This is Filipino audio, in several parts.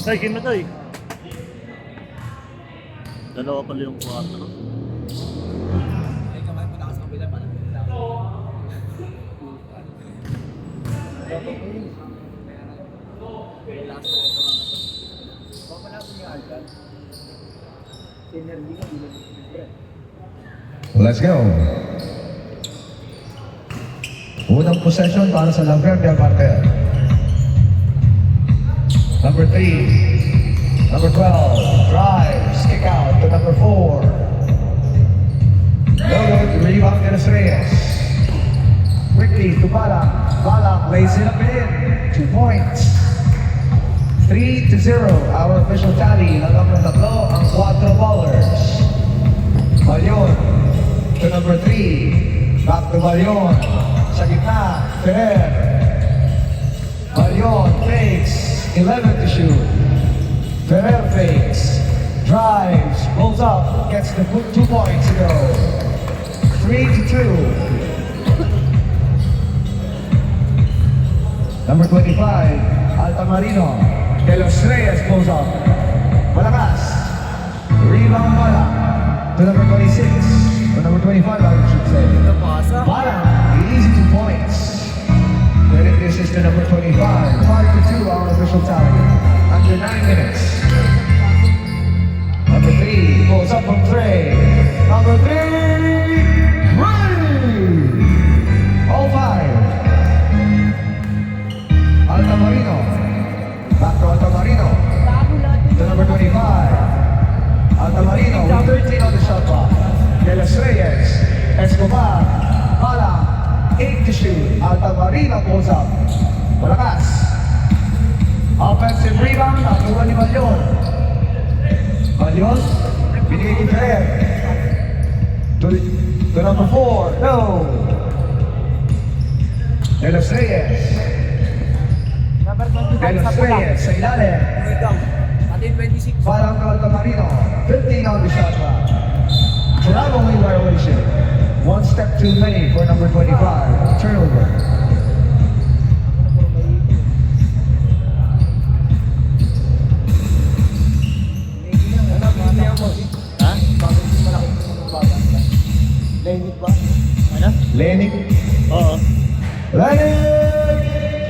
Ay, game na to eh. Dalawa pala yung 4. Ay, kamay mo na sa kabila pa. Let's go. Unang possession para sa Laverde Martel. Number 3. Number 12. Drives. Kick out to number 4. No good. Rebound to Reyes. Quickly to Balang. Balang lays it up in. 2 points. 3-0. Our official tally. Nagkamang tatlo ang 4 ballers. Balyon to number 3. Back to Balyon. Sa gitna. Ferrer. Balyon fakes. 11 to shoot. Ferrer fakes. Drives. Pulls up. Gets the 2 points to go. 3-2. Number 25. Altamarino. De Los Reyes pulls up. Malakas. Rebound Balang. To number 26. Or number 25, I should say. Balang. Easy 2 points. Credit the assist to number 25. 5-2, our official tally. Under 9 minutes. Number 3 pulls up from Trey. Number 3, Ray! All 5. Altamarino. Back to Altamarino. To number 25. Altamarino with 13 on the shot clock. De Los Reyes. Escobar. Balang. 8 to shoot. Altamarino pulls up. Malakas. Offensive rebound. Nakuha ni Balyon. Balyon. Binigay kay Ferrer. To number 4. No. De Los Reyes. De Los Reyes sa ilalim. Pati 26. Balang to Altamarino. 15 on the shot clock. Traveling violation. 1 step too many for number 25. Turnover. Ha? Lenik ba? Ano? Lenik. Oo. Lenik!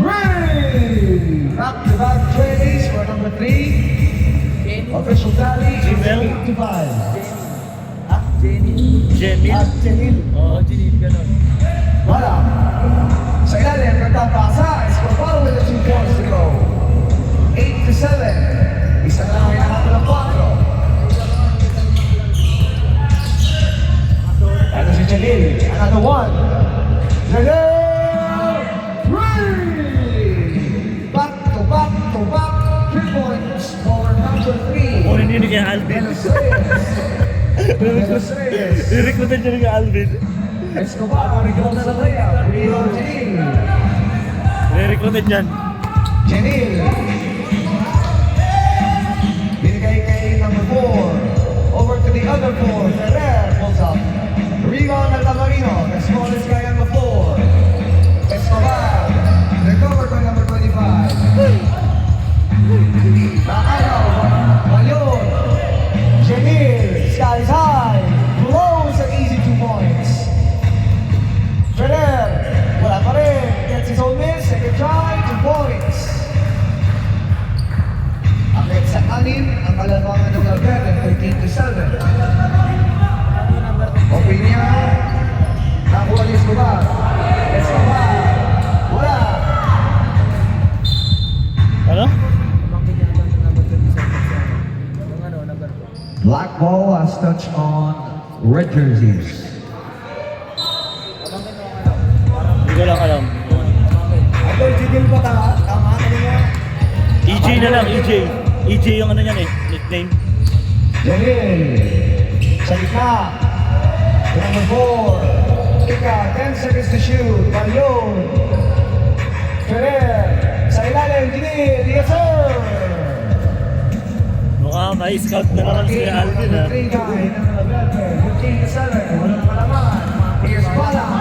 3! Back-to-back 20s for number 3. Official tally is Jimel. 8-5. Jemil. Jenil. Oo, Jemil, gano'n. Wala. Sa ilalim, nagtapasa. Escobar with the 2 points to go. 8-7. Isa na lang ay nakatala 4. Ito si Jalil. Another 1. Jalil! 3! Back to back to back. 3 points for number 3. Kunin yun kay Alvin. Nirecruitan niya rin kay Alvin. Escobar, recruit na sa layup. Rebound Janil. Nirecruitan yan. Janil. Binigay kay number 4. Over to the other 4. Ferrer pulls up. Rebound Altamarino. The smallest guy on the floor. Escobar. Recovered by number 25. Nakalaw. Balyon. Janil. Skies high. Blows an easy 2 points. Ferrer. Wala pa rin. Gets his own miss. Second try. 2 points. Akit sa anim. Ang kalabangan ng Laverde. 13-7. Opinya. Nakuha ni Escobar. Escobar. Wala. Ano? Black ball has touched on red jerseys. Hindi ko lang alam. Idol, Jidil ba tama? Tama, ano mo? EJ na lang, EJ. EJ yung ano niyan eh, nickname. Janil. Sa gitna. To number 4. Kick out. 10 seconds to shoot. Balyon. Ferrer. Sa ilalim. Janil. Yes, sir. Mukhang ma-scout na naman si Alvin ha. 3 guy. 15-7. Wala na malaman. Here's Balang.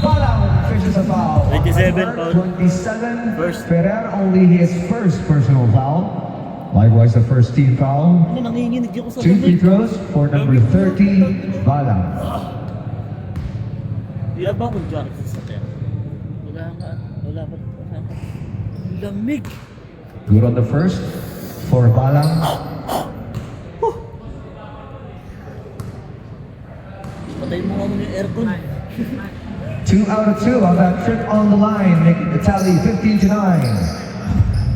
Balang fishes a foul. 27 foul. 27. First. Ferrer only his first personal foul. Likewise, the first team foul. Ano, nanginginig ako sa 2 free lamig. throws for number 30, Balang. Di ba akong jacket sa kaya? Wala nga. Wala pa. Lamig. Good on the first for Balang. Patay mo nga muna yung aircon. 2 out of 2 on that trip on the line, making the tally 15-9.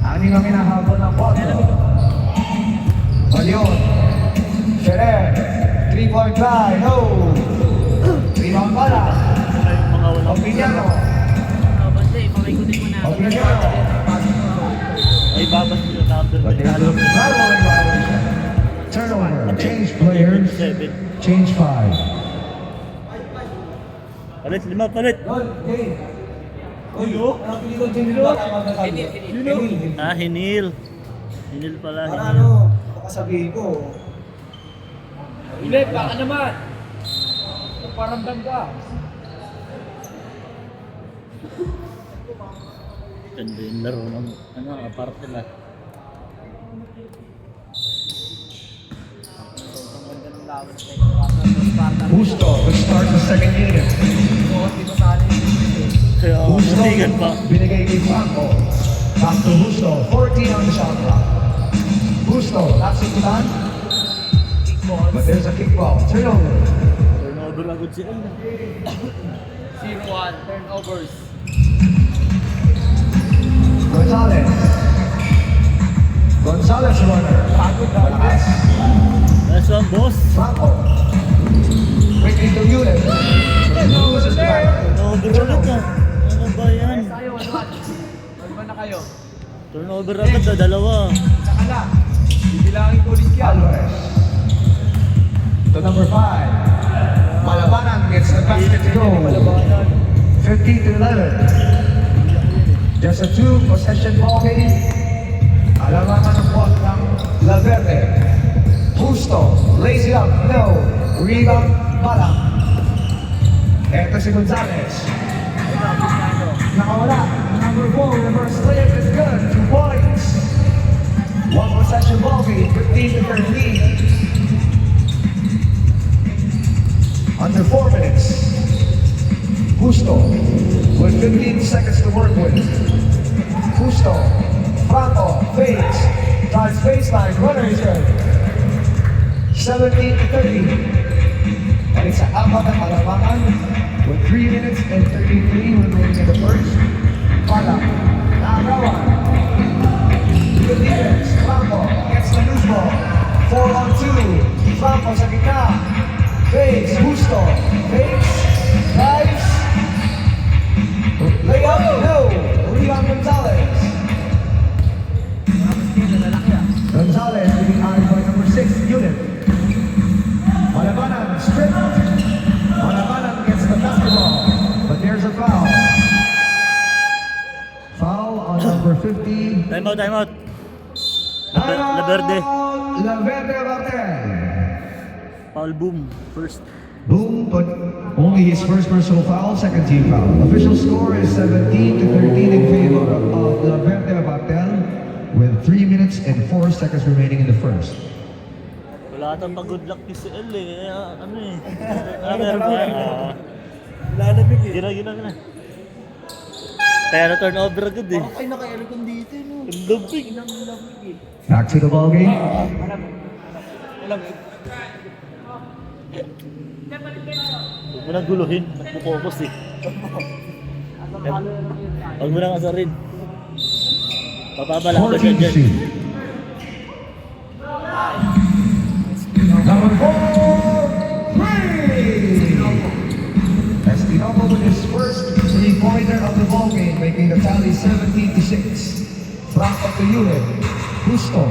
Anim ang hinahabol ng 4. Balion. Ferrer. 3-point try. No. Rebound Bala. Mga walang Opiniano. Bante, pakikunin mo na. Opiniano. ay babas nila number. But they look traveling violation. Turnover. Change players. 7. Change 5. Palit, 5, palit. Ah, hinil. Hinil pala. Para Hinil. ano, baka sabihin ko. Ulit, baka naman. Paramdam ka. Ganda yung laro ng ano, apart nila. Sobrang ganda ng laban sa Spartan. Gusto to start the second unit. Di ba sa atin? Kaya Gusto muntikan pa. binigay kay Franco. Back to Gusto. 14 on the shot clock. Gusto, napsukutan. But there's a kickball. Turnover. Turnover agad si Al. 0-1, turnovers. Gonzalez. Gonzalez runner. Malakas. Nice one, boss. Franco. Quickly to unit. Loses the back. Turnover agad ah. Ano ba yan? Tayo, 1-1. Ano ba na kayo? Turnover agad ah, dalawa. Saka na. Bibilangin ko ulit yan. Alvarez. To number 5. Malabanan gets the basket to go. 15-11. Just a 2-possession ball game. Alamangan ng ball ng Laverde. Justo lays it up. No. Rebound. Balang. Eto si Gonzalez. Nakawala. Number 4. Reverse layup is good. 2 points. 1-possession ball game. 15-13. Under 4 minutes. Justo with 15 seconds to work with. Justo, Franco, fakes, drives baseline, runner is good. 17-30. And it's Alba ng Alamangan with 3 minutes and 33 remaining in the first. Pala, Naagawan. Good defense, Franco gets the loose ball. 4-on-2. Franco sa gitna. Fakes, Justo, fakes, drives, layup, no, rebound Gonzalez. Gonzalez being eyed by number 6 unit. Malabanan, stripped. Malabanan gets the basketball, but there's a foul. Foul on number 50. Time out, time out. Laverde. Laverde Bartel. Foul boom. First. Boom, but only his first personal foul, second team foul. Official score is 17-13 in favor of Laverde Bartel with 3 minutes and 4 seconds remaining in the first. Wala atang pa-good luck ni si El eh. Ano eh. Meron ba? Lalamig eh. Gina. Kaya na turnover agad eh. Ay, naka-aircon dito no. Ang lamig. Lamig eh. Back to the ball game. Lamig. Huwag mo nang guluhin. Nagpo-focus eh. Huwag mo nang asarin. Papabala ka dyan 14 dyan. seed. Number 4, 3. Espinosa with his first three-pointer of the ball game, making the tally 17-6. Franco to unit. Justo.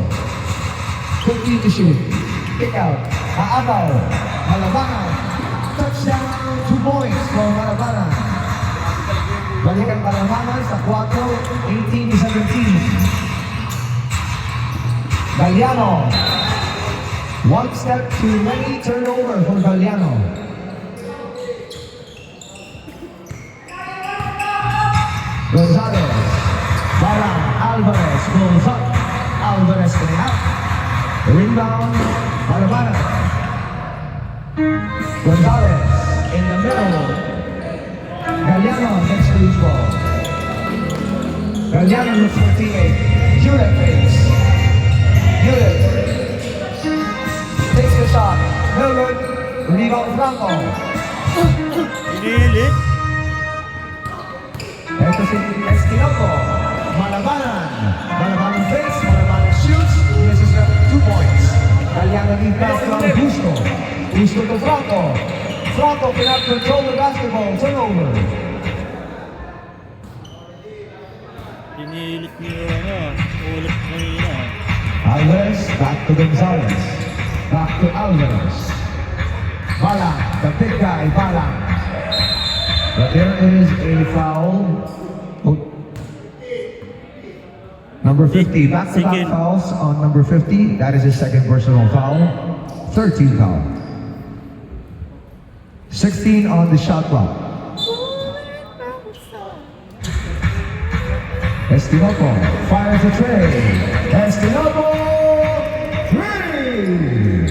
15 to shoot. Kick out. Aagaw. Malabanan. Touchdown. 2 points for Malabanan. Balikan Malabanan sa 4, 18-17. Galliano. One step too many, turnover for Galliano. Gonzalez. Balang. Alvarez goes up. Alvarez coming out. Rebound, Malabana. Gonzalez in the middle. Galliano next to his ball. Galliano looks for teammate. Hewlett fakes. Hewlett takes the shot. No good. Rebound Franco. Pinilit. Ito si Esquinoco. Malabanan. Malabanan fakes. Malabanan shoots. Misses the 2 points. Galliano lead pass from Gusto. Gusto to Franco. Franco cannot control the basketball. Turnover. Pinilit niyo ulit kanina. Alvarez back to Gonzalez. Back to Alvarez. Balang, the big guy, Balang. But there is a foul. Oh. Number 50, back-to-back Single. fouls on number 50. That is his second personal foul. 13 foul. 16 on the shot clock. Estinoco fires a tray. Estinoco, 3!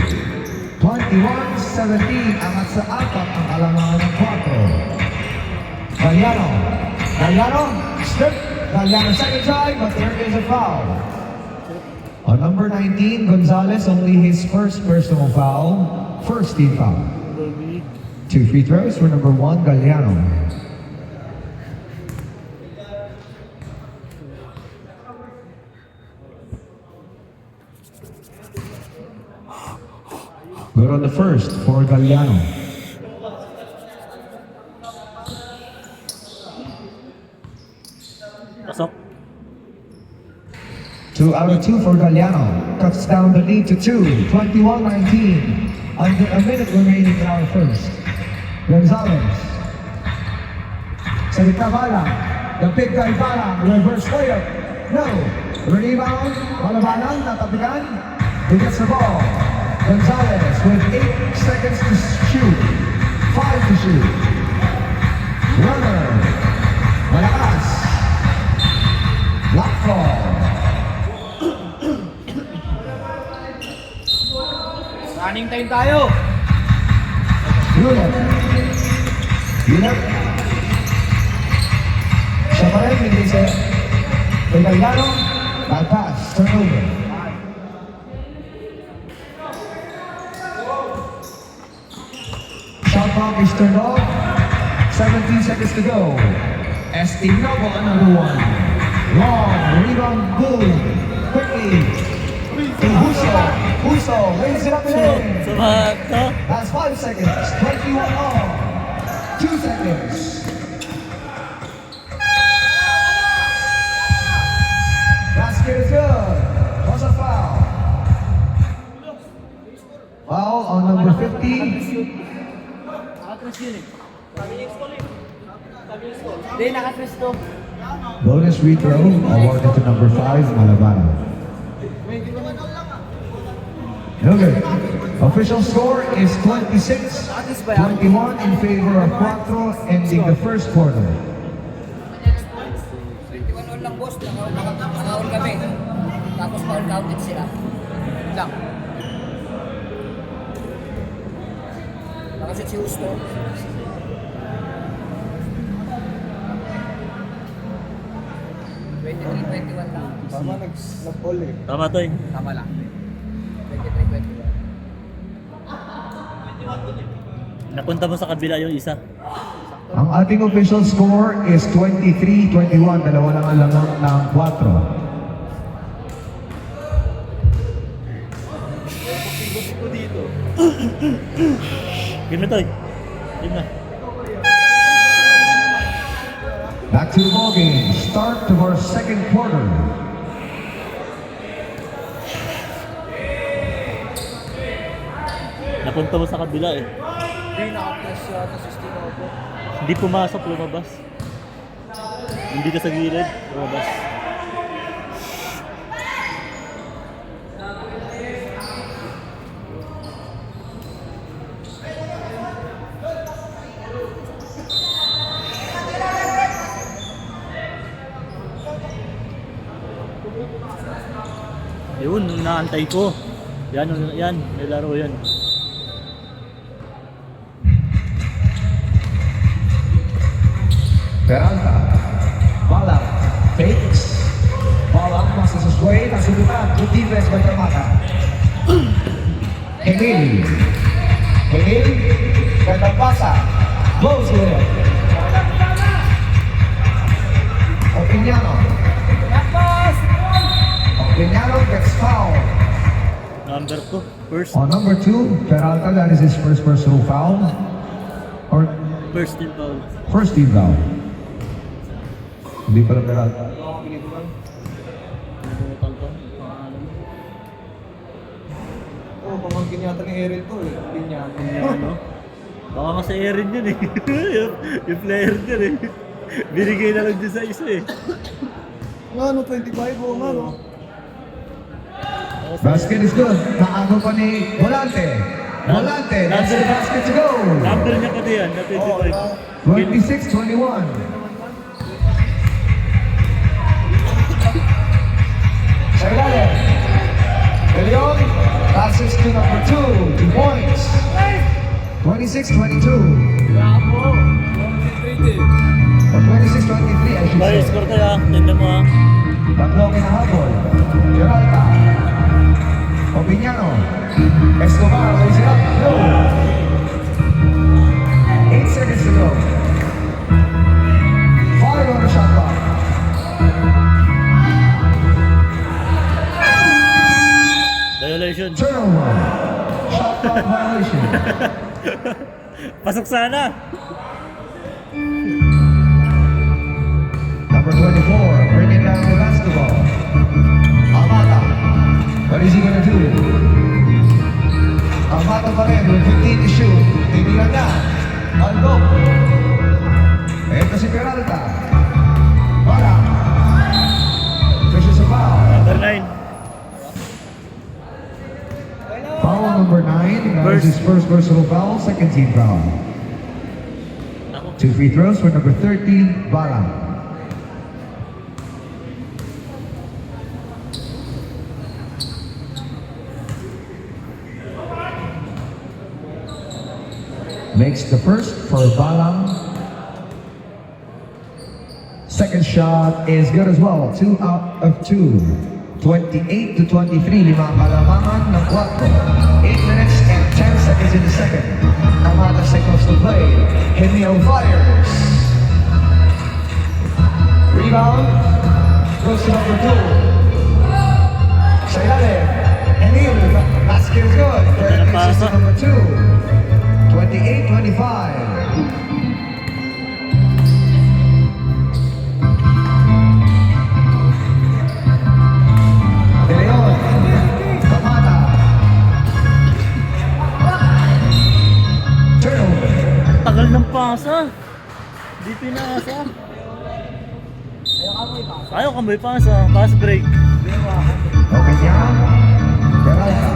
21-17, angat sa apat ang alangan ng 4. Galliano. Galliano, strip. Galliano second time, but there is a foul. On number 19, Gonzalez, only his first personal foul. First team foul. 2 free throws for number 1, Galliano. Good on the first for Galliano. Pasok. 2 out of 2 for Galliano. Cuts down the lead to 2. 21-19. Under a minute remaining in our first. Gonzalez. Salita Balang. The big guy Balang. Reverse layup. No. Rebound. Malabanan. Natapikan. He gets the ball. Gonzalez with 8 seconds to shoot. 5 to shoot. Runner. Malakas. Block ball. Running time tayo. Hewlett. Hewlett. Siya pa rin, hindi siya. Kay Galliano. Bad pass. Turnover. Shot clock is turned off. 17 seconds to go. Estinoco, another one. Long rebound, boom. Quickly. To Huso. Huso lays it up and in. Sumata. That's 5 seconds. 21 all. 2 seconds. Basket is good. What's a foul? Foul on number 50. Hindi, nakatres to. Bonus free throw awarded to number 5, Malabana. No good. Official score is 26-21 in favor of Cuatro, ending the first quarter. 21 lang boss, nakaul kami. Tapos foul counted sila. Lang. Nakashoot si Justo. lang. Tama, nag-all eh. Tama to eh. Tama lang. 23-21. Napunta mo sa kabila yung isa. Ang ating official score is 23-21. Dalawa lang ang lamang ng 4. Game na to eh. Game na. Back to the ball game. Start to our second quarter. Napunta mo sa kabila eh. Hindi, nakapress yata sa Stino ako. Hindi pumasok, lumabas. Hindi ka sa gilid, lumabas. Yun, nung naantay ko. Yan, may laro yan. Peralta. Balak. Fakes. Balak masuk sesuai. Nasudukan. Good defense by Tamata. Hengil. Hengil. Ganda pasa. Blows with it. Opiniano. Opiniano gets fouled. Number 2, first. On number 2, Peralta, that is his first personal foul. Or First team foul. first team foul. Hindi pala Peralta. Nakalimutan ko. Oo, pamangkin yata ni Erin to eh. Pinyano. Ano? Baka nga sa Erin yun eh. yung player dyan eh. Binigay na lang dyan sa isa eh. Ano, 25 o nga no? Basket is good. Naago pa ni Volante. Volante, that's the basket to go. Number niya pati yan, na 25. 26-21. Sa ilalim. De Leon passes to number 2. 2 points. 26-22. Or 26-23, I should Bye, say. score tayo ah. Tignan mo ah. Tatlo kinahabol. Peralta. Opiniano. Escobar lays it up. No. 8 seconds to go. 5 on the shot clock. Violation. Turnover. Shot clock violation. Pasok sana. Number 24, bringing down the basketball. Amata. What is he gonna do? Amata pa rin with 15 to shoot. Tinilan na. Aldo. Ito si Peralta. Para. Fishes a foul. Number 9. Foul number 9. That is his first personal foul. Second team foul. Ako. 2 free throws for number 30, Bala. Makes the first for Balang. Second shot is good as well. 2 out of 2. 28-23. Lima kalamangan ng 4. 8 minutes and 10 seconds in the second. Amata seconds to play. Hemio fires. Rebound. Goes to number 2. Sa ilalim. Hemio. Basket is good. Third assist to number 2. 28-25. De Leon. Kamata. Turnover. Tagal ng pasa. Di pinasa. Ayaw ka may pasa. Pass break. Okay, yan. Peralta.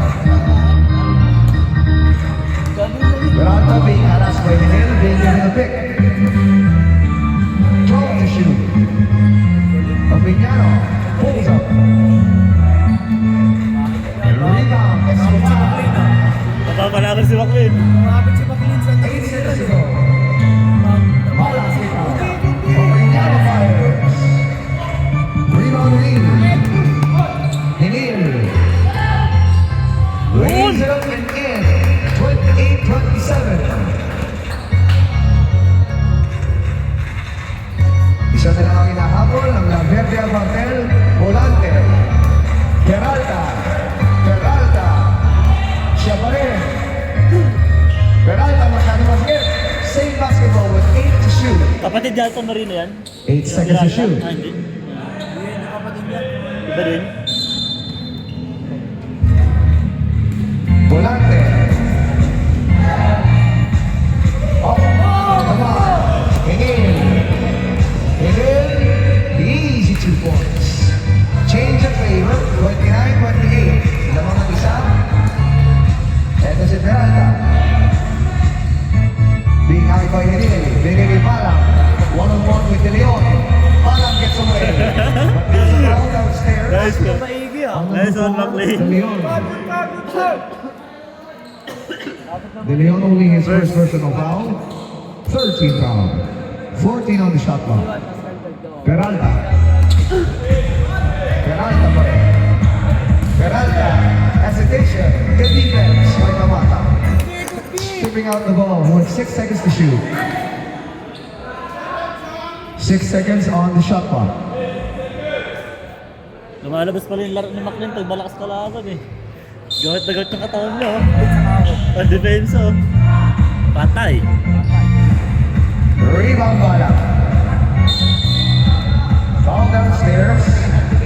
Peralta being harassed by Hill, being given a pick. 12 to shoot. Opiniano pulls up. Rebound, Escobar. Napapalakan si McLean. 8 seconds to go. Bola. Opiniano fires. Rebound Hill. Hill. Lays it up and in. 28-27. Isa na lang ang hinahabol ng La Verde Abartel, Volante. Peralta. Peralta. Siya pa rin. Peralta masyado masakit. Same basketball with 8 to shoot. Kapatid Jalto Marino yan. 8 seconds to shoot. Ah, hindi. Iba rin. Volante. Oh, come on. Hingil. Hingil. Easy 2 points. Change of favor. 29-28. Lamang ang isa. Ito si Peralta. Being high by Hingil. Hingil Palang. One-on-one with De Leon. Palang gets away. But there's a foul downstairs. Nice one. play. De Leon. De Leon only his first personal foul. 13 foul. 14 on the shot clock. Peralta. Peralta pa rin. Peralta. Hesitation. Good defense by Kamata. Stripping out the ball with 6 seconds to shoot. 6 seconds on the shot clock. Lumalabas pala yung laro ni McLean pag malakas kalaban eh. Gawit na gawit ng katawan niya oh. Ang defense oh. Patay. Rebound bala. Foul downstairs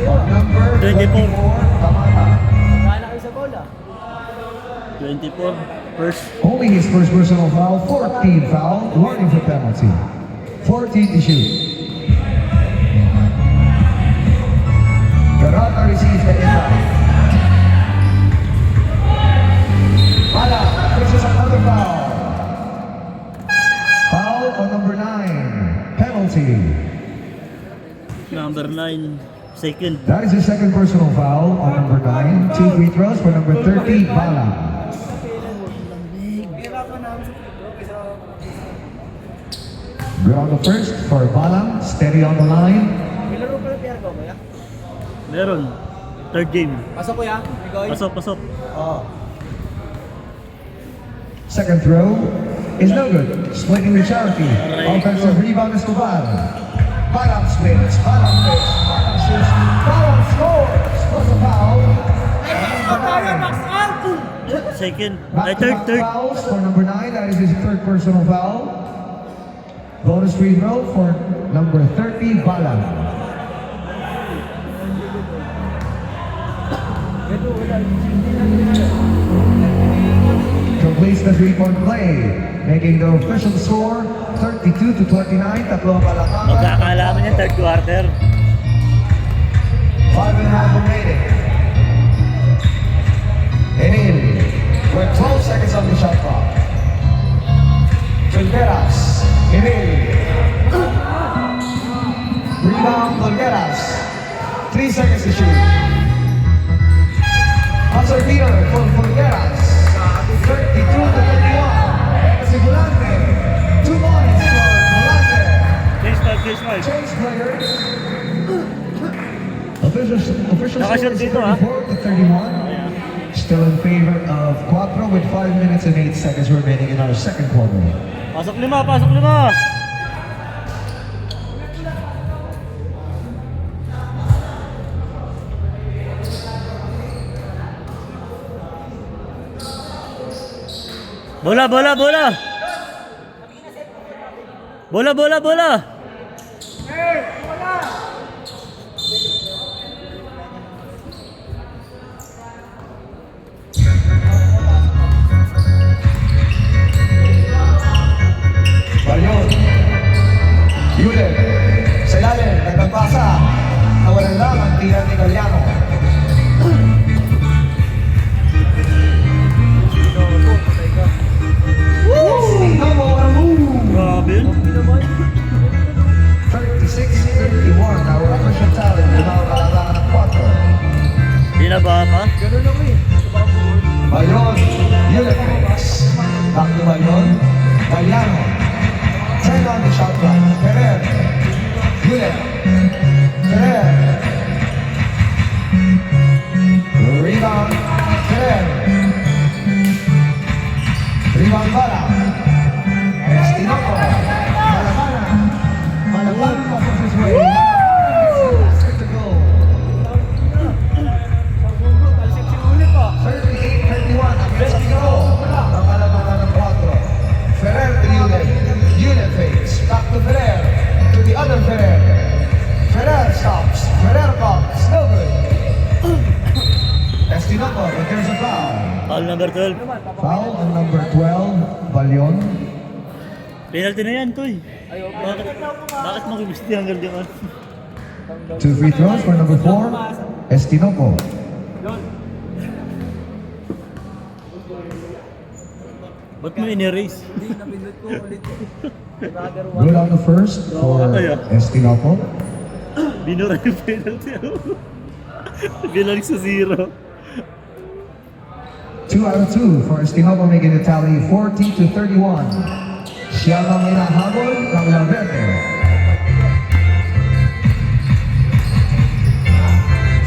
on number 24. 24, Kamata. Wala kayo sa bola. 24. First. Only his first personal foul, 14 foul, warning for penalty. 14 to shoot. Peralta receives the inbound. Bala pushes another foul. Foul on number 9. Penalty. Number 9. Second. That is his second personal foul on number 9. 2 free throws for number 30, Bala. Good on the first for Bala. Steady on the line. May laro pala PR ko, kuya. Meron. Third game. Pasok kuya. Ikaw Pasok, pasok. Second throw is no good. Splitting the charity. Offensive rebound is to Bala. Bala splits. Bala splits. Bala shoots. Bala scores. Plus a foul. Second. Ay, Back-to-back third. fouls for number 9. That is his third personal foul. Bonus free throw for number 30, Bala. Completes the three-point play, making the official score 32-29. Tatlo ang palakpakan. Magkakalaman niya third quarter. 5.5 remaining. Emil, with 12 seconds on the shot clock. Olgueras, Emil. Rebound, Olgueras. 3 seconds to shoot. Hustle beater for Olgueras. 32-31. Si Volante. 2 points for Volante. Case 5. Change players. Officials Nakashoot score is dito, ah. 34-31. Still in favor of Cuatro with 5 minutes and 8 seconds remaining in our second quarter. Pasok 5, pasok 5. Bola, bola, bola. Bola, bola, bola. Balyon. Yulen. Sa ilalim, nagpapasa. Nawalan lang ang tira ni Galiano. Grabe yun. 36-31. Our official talent. Lumawalalangan ng 4. Di na ba pa? Balyon. Yulen. Back to Balyon. Galiano. 10 on the shot clock. Ferrer. Yulen. Ferrer. Rebound. Ferrer. Rebound Bala. Estinoco. Malabana. Malabana passes his way. Basket to go. 38-31. Ang Estinoco. Ang Malabana ng 4. Ferrer to Yulen. Yulen fakes. Back to Ferrer. To the other Ferrer. Ferrer stops. Ferrer pops. No good. Estinoco, but there's a foul. Foul number 12. Foul on number 12, Balyon. Penalty na yan, Toy. Bakit mo gusto yung ganyan? 2 free throws for number 4, Estinoco. Ba't mo in-erase? Good on the first for 2 out of 2 for Estinopo, making the tally 40-31. Siya ang hinahabol ng Laverde.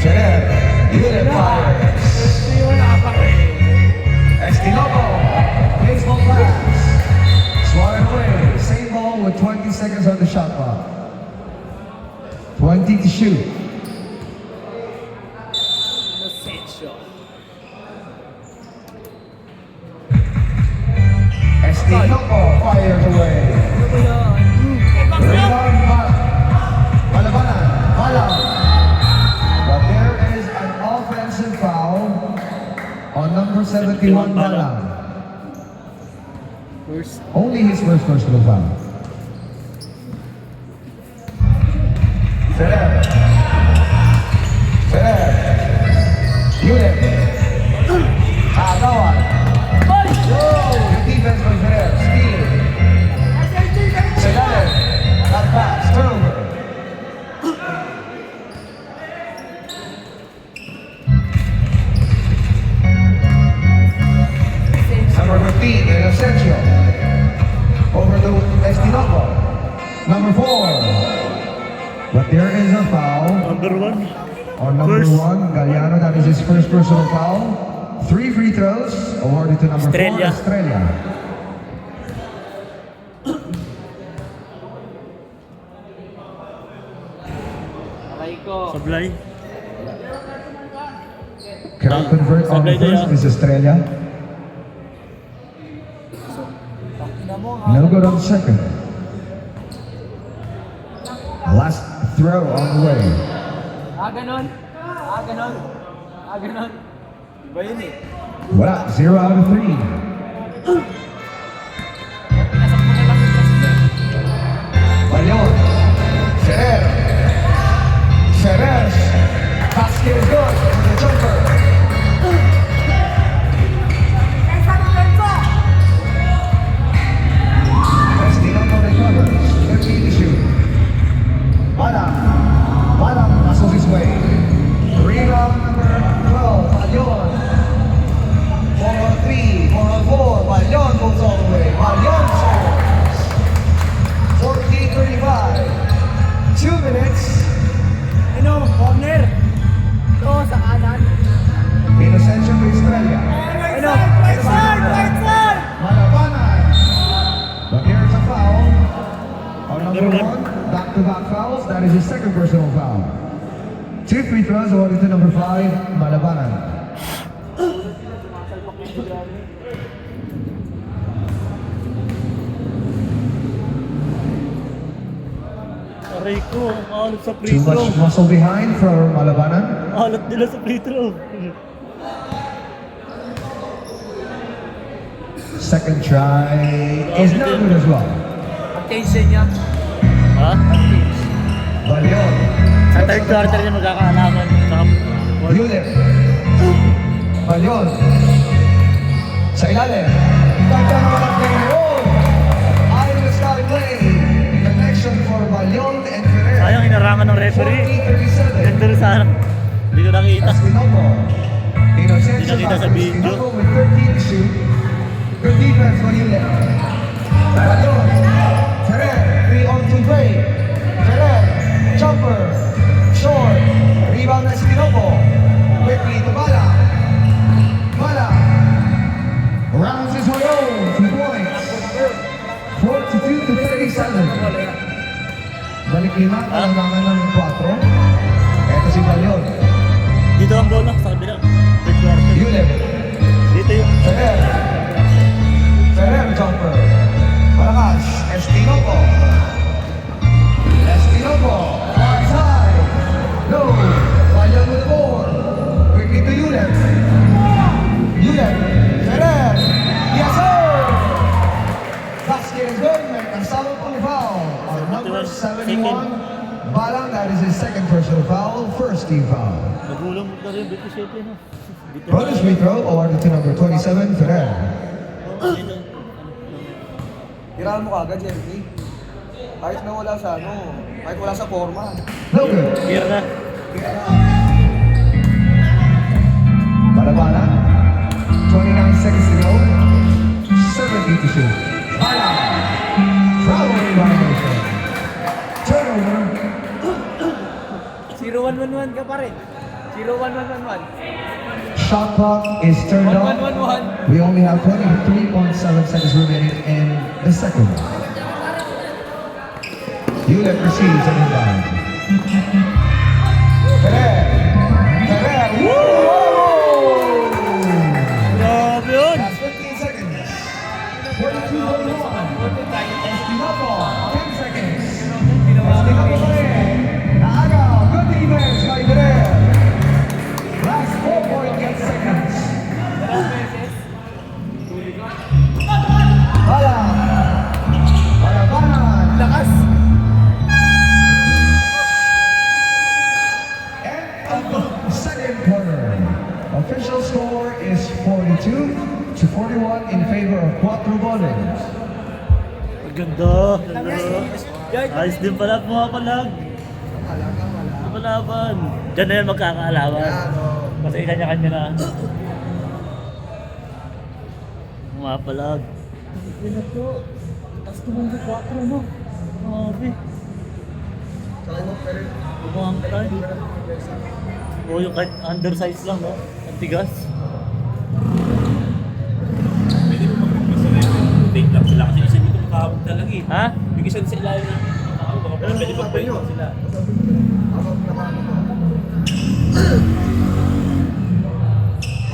Ferrer, unit fires. Estinopo, baseball pass. Swatted away. Same ball with 20 seconds on the shot clock. 20 to shoot. Estinopo fires away. Rebound, Malabanan, Malam. But there is an offensive foul on number 71, Malam. First. Only his first personal foul. Ferrer. Ferrer. Unit. Agawan. Good defense by Ferrer. Steal. Segale. That pass. Turnover. Number 15, Inocencio. Over to Estinopo. Number 4. But there is a foul Number 1. on number First. 1, Galliano. That is his first personal foul. 3 free throws awarded to number 4, Estrella. Estrella. Sablay. Cannot convert on the Sablay tayo. first is Estrella. No good on the second. Last throw on the way. Ganon. Ganon. Ganon. Iba yun eh. Wala, 0 out of 3. Balion. Ferrer. Ferrer. Basket is good. The jumper. Estinopo recovers. 13 to shoot. Malam. Malam muscles his way. Rebound number 12. Balion. 4 on 3. 4 on 4. Balion goes all the way. Balion scores. 14:35. 2 minutes. Ano? Corner. Ito sa kanan. Inocencio to Estrella. Ano? Right side! Right side! Malabanan. But here's a foul on number 1. Back-to-back fouls. That is his second personal foul. 2 free throws awarded to number 5, Malabanan. Aray ko, ang alat sa free Too throw. much muscle behind for Malabanan. Alat nila sa free throw. Second try is no good as well. Attention niya. Ha? Balion. Sa third quarter niya magkakaalaman. Saka Unit. Balion. Sa ilalim. Ganda naman ang play ngayon. Ayon na starting play. Connection for Balion and Ferrer. sayang hinarangan ng referee. 40-37. Ganda rin sana. Hindi ko nakita. Estinopo. Inocencio Hindi nakita sa Baco. video. Estinopo with 13 to shoot. Good defense for Unit. Balion. Ferrer. 3 on 2 break. Ferrer. Jumper. Short. Rebound na Estinopo. Quickly to Bala. Bala. Rounds his way home. 2 points. 42-37. Balik 5. Kalangangan ng 4. Ito si Balion. Dito ang bola sa kabila. Third quarter. Unit. Dito yung Ferrer. Ferrer jumper. Malakas. Estinopo. Estinopo. Far side. No. Balion with the board. Quickly to Unit. Unit. Ferrer. Yes, sir. Basket is good. May kasama pang foul. On number 71. Balang, that is his second personal foul. First team foul. nagulang na rin. 27 na. Dito Bonus free throw awarded to number 27, Ferrer. Dito. Tirahan mo kagad, Jeremy. Kahit na wala sa ano, kahit wala sa forma. No good. Clear na. Malabana. 29 to shoot. Bala. Traveling violation. Turnover. 0-1-1-1 ka pa rin. 0-1-1-1-1. Shot clock is turned on. 1-1-1-1. We only have 23.7 seconds remaining in the second. Unit receives an inbound. Ferrer. Ferrer. Woo! Grabe yun! That's 15 seconds. 42.1. Espinopo, 10 seconds. Espinopo pa rin. Naagaw. Good defense by Ferrer. Last 4.8 seconds. Bala. Balabanan. Lakas. End of the second quarter. Official score is 42 to 41 in favor of Cuatro Bones. Ang ganda! Ayos din pala pumapalag. Palaban. Diyan na yan magkakaalaman. Yan, oh. Kasi kanya-kanya na. Pumapalag. Hindi na to. Tapos tumunggo 4, no? Grabe. Saka mo, pero Bumuhang tayo. O yung kahit undersize lang, no? Ang tigas. Pwede mo mag-umpisa na yung take lang sila kasi isa dito makahabog talaga eh. Ha? Bigisan sa ilalim ng tao, baka pala pwede mag-break lang sila. ako nakaano ko.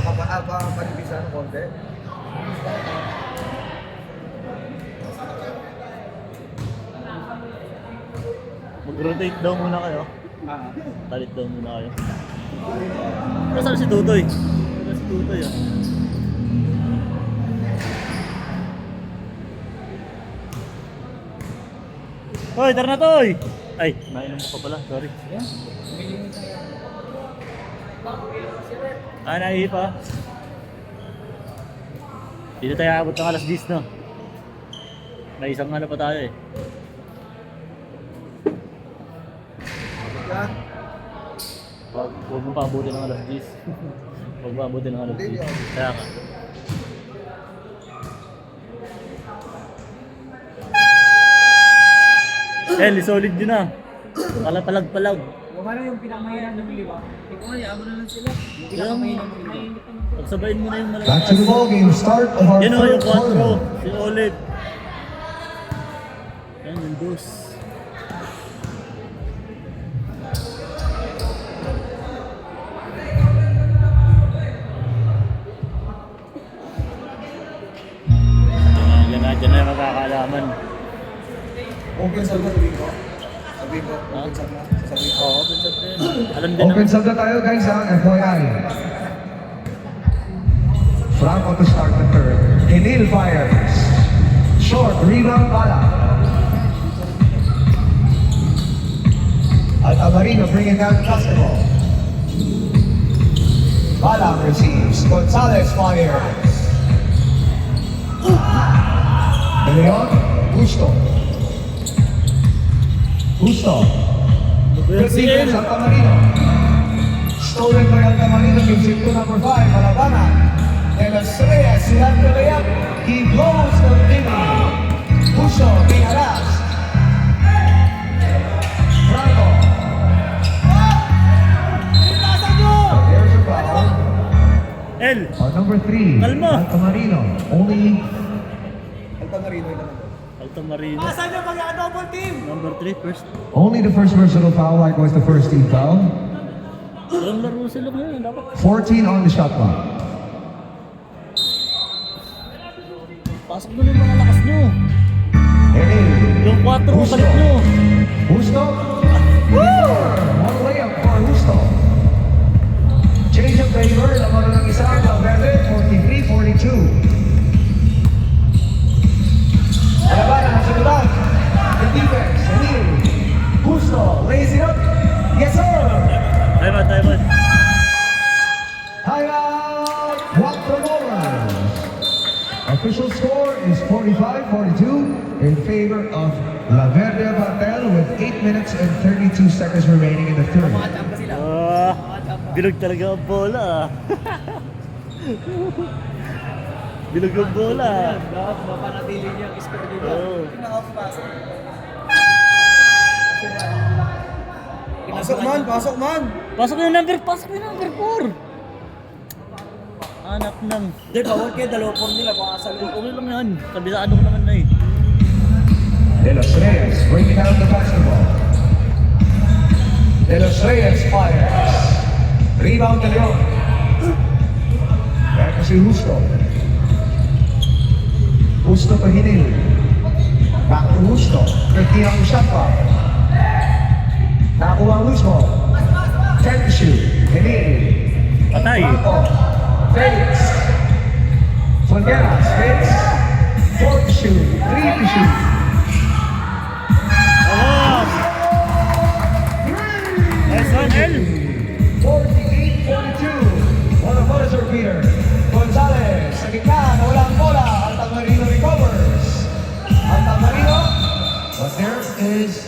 Makapanibisan ng konti. Mag-rotate daw muna kayo. Talit daw muna kayo. Nasaan si Tutoy? Nasaan si Tutoy ah? Hoy, tara na Toy! Ay, nainom mo pa pala, sorry. Ah, naihi pa. Dito tayo abot ng alas 10 no? May isang ano pa tayo eh. Yan. Huwag mo pa abutin ng alas 10. Huwag mo abutin ng alas 10. Kaya ka. El, solid yun ah. Palag-palag. Ano yung pinakamahirap ng liwa? Ikaw nga, yaman na lang sila. Yung Kaya mo, pinakamahirap ng liwa. pagsabayin mo na yung Back to malalakas. the ball game. Start of our Yan o, yung third 4. quarter. Si Olive. Yan, yung dos. Yan na yung magkakaalaman. Open sub na sabihin ko. Sabihin ko, open sub na. Sasabihin ko. Oo, open shot din. Alam din Open naman. sub na tayo guys ha, FYI. Franco to start the third. Enil fires. Short, rebound, Bala. Altamarino bringing down the basketball. Bala receives. Gonzalez fires. De Leon, Gusto. Gusto. Good Si defense, El. Altamarino. Stolen by Altamarino, gives it to number 5, Malabana. And Estrella, he has the layup. He blows the inning. Gusto, Minaras. Franco. There's a foul. El. On number 3, Kalma. Altamarino. Only Altamarino yun naman. Altamarino. Saan yung mag-double team? Number 3, first. the first personal foul, likewise the first team foul. Walang laro sila ngayon. Dapat 14 on the shot clock. pasok mo na yung mga lakas nyo. Enil. Yung 4, Gusto. balik nyo. Justo. One layup for Justo. Change of favor. Lamang ng isa. Valverde. 43-42. Alabana has it back. The defense. Enil. Justo. Lays it up. Yes, sir. Time out. High out. Cuatro Bolas. Official score is 45-42 in favor of La Verde Batel with 8 minutes and 32 seconds remaining in the third. Bilog talaga ang bola ah. Bilog yung bola. Dapat mapanatili niya ang score nila. Oo. Nakapasok. Pasok man, pasok man. Pasok yung number 4. Anak ng... Hindi, bawal kayo, dalawang form nila. Baka sa Okay lang yan. Kabisado ko naman na eh. De Los Reyes bringing down the basketball. De Los Reyes fires. Rebound de Leon. Back si Justo. Justo pahinil. Back to Justo. 50 ang shot clock. Nakuha Justo. 10 to shoot. Hinil. Patay. Franco. Felix. Fongueras. Felix. 4 to shoot. 3 to shoot. Oh! SNL! 48-42. On the buzzer beater. Gonzalez. Sa gitna. Nawala ang bola. Altamarino recovers. Altamarino. But there is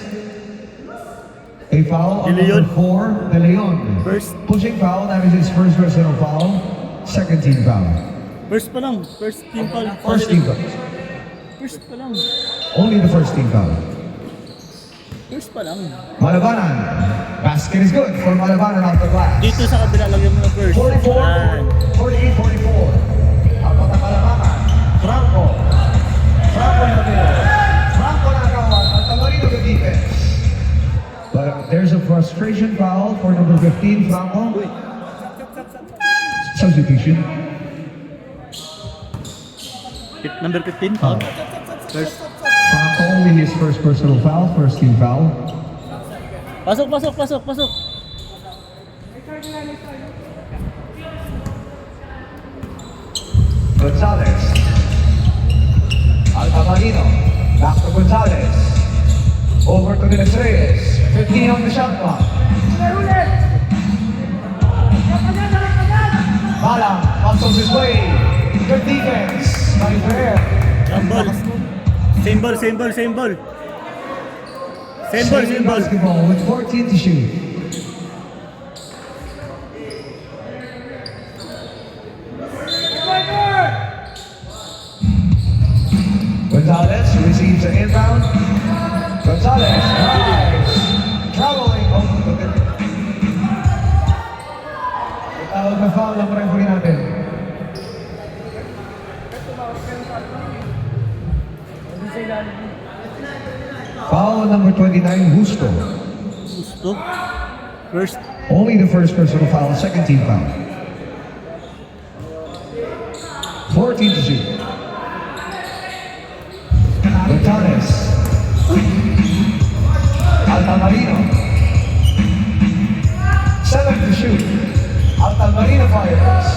a foul on De Leon. number 4. De Leon. First. Pushing foul. That is his first personal foul. Second team foul. First pa lang. First team foul. First team foul. First pa lang. Only the first team foul. First pa lang. Malabanan. Basket is good for Malabanan off the glass. Dito sa kabila lagyan mo ng first. 44, 48-44. Ang Malabanan. Franco. Franco in the middle. Franco nakakawan. At Tamarino the defense. But there's a frustration foul for number 15, Franco. Substitution. Number 15. Out. First. Franco only his first personal foul, first team foul. Pasok. Gonzalez. Altamarino. Back to Gonzalez. Over to De Los Reyes. 15 on the shot clock. Balang muscles his way. Good defense by Ferrer. Ang ball. Same ball. Same ball. Basketball with 14 to shoot. Gonzalez receives an inbound. Gonzalez drives. Traveling over the net. Tawag na foul ang referee natin. Foul number 29, Justo. Gusto. First. Only the first personal foul, second team foul. 14 to shoot. Gonzalez. Altamarino. 7 to shoot. Altamarino fires.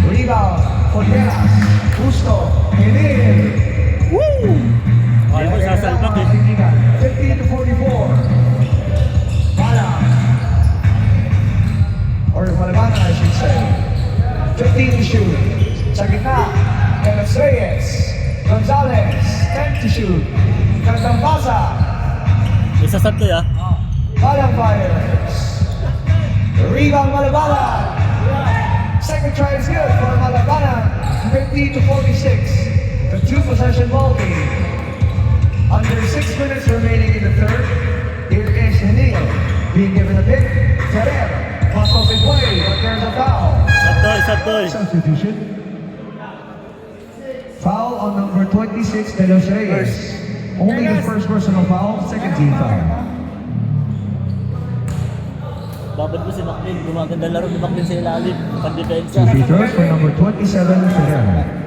Rebound. Fongueras. Justo. Hinil. Woo! Ay mo sasalpak eh. 15 to 44. Bala. Or Malabanan, I should say. 15 to shoot. Sa gitna, De Los Reyes. Gonzalez, 10 to shoot. Cantambasa. Isasat ko ya. Balang fires. Rebound Malabanan. Second try is good for Malabanan. 15 to 46. The two-possession ball game. Under 6 minutes remaining in the third. Here is Hinil being given a pick. Ferrer muscles his way, but there's a foul. Sabtoy. Substitution. Foul on number 26, De Los Reyes. Only the first personal foul, second team foul. Dapat ko si Maclin. Gumaganda laro ni Maclin sa ilalim. Pang-depensa. Two free throws for number 27, Ferrer.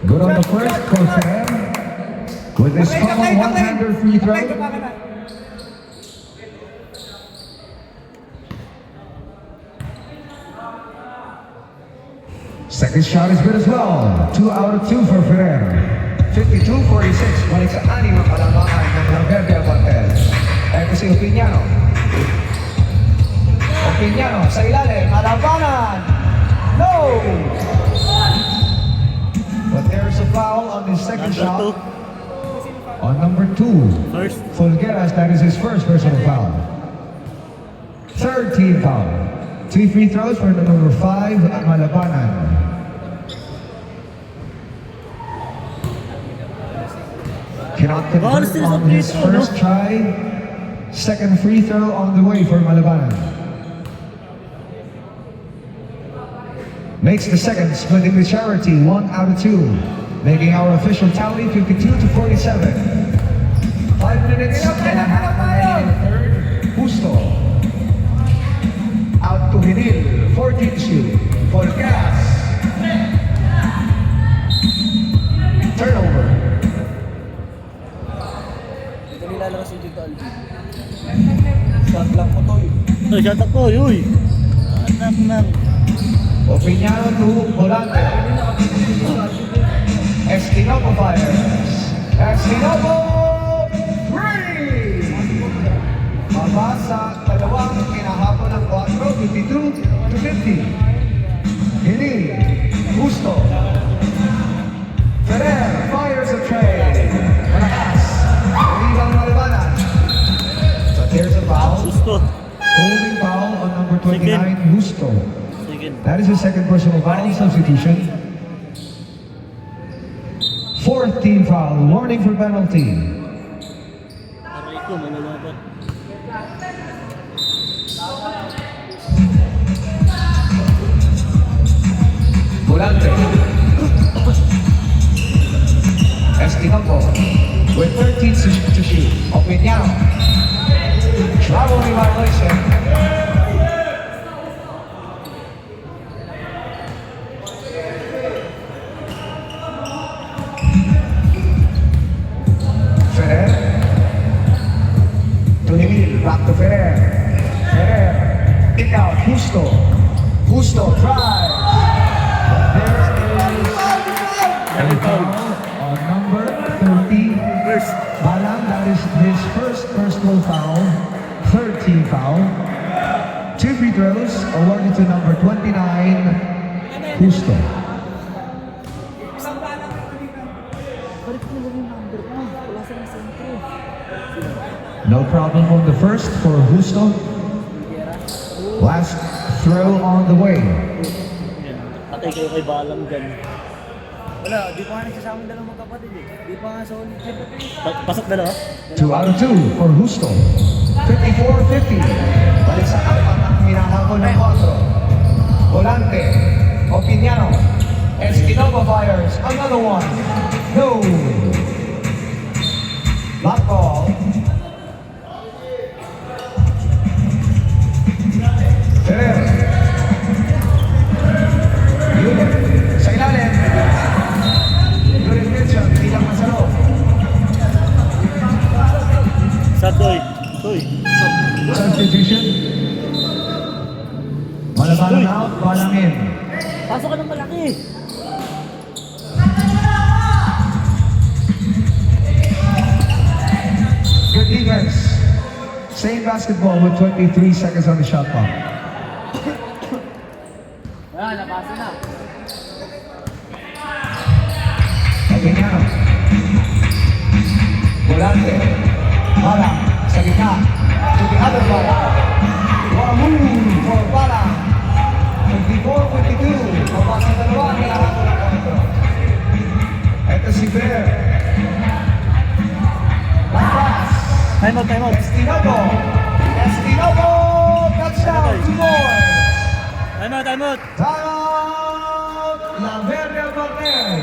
Good on the first for Ferrer. With this common one-hander free throw. Second shot is good as well. 2 out of 2 for Ferrer. 52-46. Balik sa anim ang palabangan ng Valverde Avantel. Ito si Opiniano. Opiniano sa ilalim. Malabanan. No! But there's a foul on the second Number shot. 2. on number 2. First. Fulgueras, that is his first personal foul. Third team foul. 3 free throws for the number 5, Malabanan. Cannot Honestly, convert on sa his free throw, first no? try. Second free throw on the way for Malabanan. Makes the second, splitting the charity 1 out of 2. Making our official tally 52-47. 5 minutes and a half remaining in the third. Justo. Out to Hinil. 14th shoot. Fulgueras. Turnover. Ito nilalaro si Jito Alvin. Shot lang ko to eh. So, shot ako, uy. Anak ng... Opiniano to Volante. Estinopo fires. Estinopo! 3! Mabasa, dalawang kinahapon ng 4, 52-50. Hindi. Justo. Ferrer fires a tray. Malakas. Rebound Malabanan. So there's a foul. Gusto. Holding foul on number 29, Justo. Second. That is his second personal foul substitution. Fourth team foul, warning for penalty. Aray ko, malalaban. Volante. Estinopo with 13 to shoot. Opiniano. Traveling violation. Ferrer. To Emil, back to Ferrer. Ferrer. Kick out, Justo. Justo, tries. There is a foul on number 30. First. Balang, that is his first personal foul. Third team foul. 2 free throws awarded to number 29, Justo. No problem on the first for Justo. Last throw on the way. Patay kayo kay Balang dyan. Wala, di pa nga nagsasama dalawang magkapatid eh. Di pa nga solid siya. Pasok na lang, 2 out of 2 for Justo. 54-50. Balik sa apat ang minahapon ng 4. Volante. Opiniano. Estinopo fires. Another one. No. Black ball. Ferrer. Unit. Sa ilalim. Unit mention. Bilang masalo. Sa Toy. Toy. Substitution. Malabanan out. Balang in. Pasok ka ng malaki. Good defense. Same basketball with 23 seconds on the shot clock. Wala, napasa na. Opiniano. Volante. Balang. Sa gitna. To the other Balang. What a move for Balang. 54-52. Mabasa dalawa. Nilahapon ang kontra. Ito si Bear. Last pass. Time out, time out. Estinopo. Estinopo. Touchdown. 2 boys. Time out, time out. Timeout! La Verde Martel.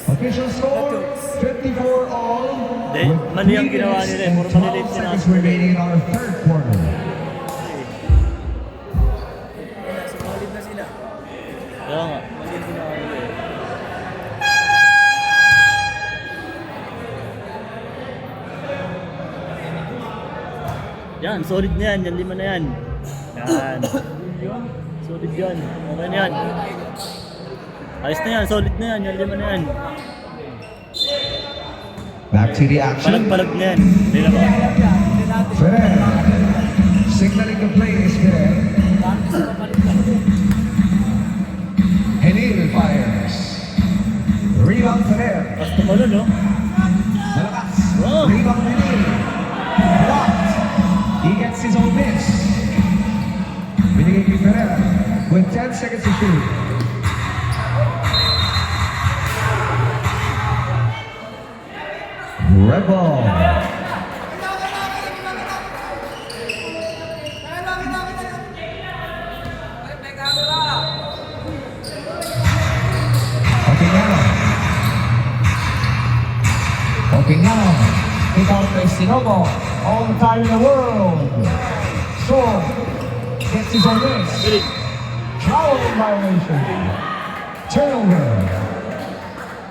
Official score, 54 all. Hindi, mali ang ginawa nila eh. Puro maliliit 12 sila. seconds remaining in our third quarter. Solid na sila. Kaya nga. Mali ang ginawa nila eh. Yan, solid na yan. Yan, 5 na yan. Yan. Solid yan. Okay na yan. Ayos na yan, solid na yan. Yan, 5 na yan. Back to the action. Palag-palag na yan. Hindi na ba? Ferrer. Signaling the play is Ferrer. Henil fires. Rebound Ferrer. Basta malo, no? Malakas don't miss. Binigay kay Ferrer with 10 seconds to shoot. Red ball. Opiniano. Opiniano. Pick out by Sinobo. All the time in the world. Short. Gets his own miss. Foul violation. Turnover.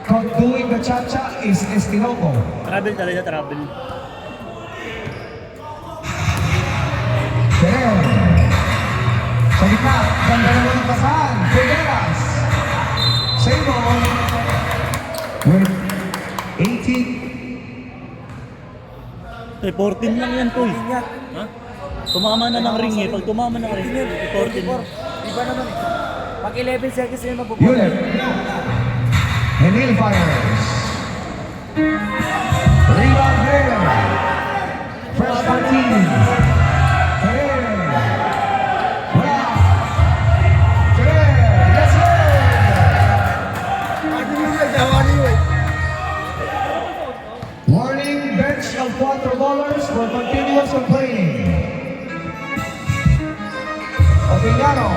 Caught doing the cha-cha is Estinoco. Travel talaga, travel. Ferrer. Sa gitna. Ganda naman ang pasahan. Figueras. Same on. With 18. Eh, 14 lang yan, Toy. Ha? Tumama na ng ring eh. Pag tumama ng ring, 14. Iba naman eh. Pag 11 seconds na yung Unit. Henil fires. Rebound there. Fresh 14. Ferrer. Wala. Ferrer. Yes, sir. Warning, bench of $4 for continuous complaining. Opiniano.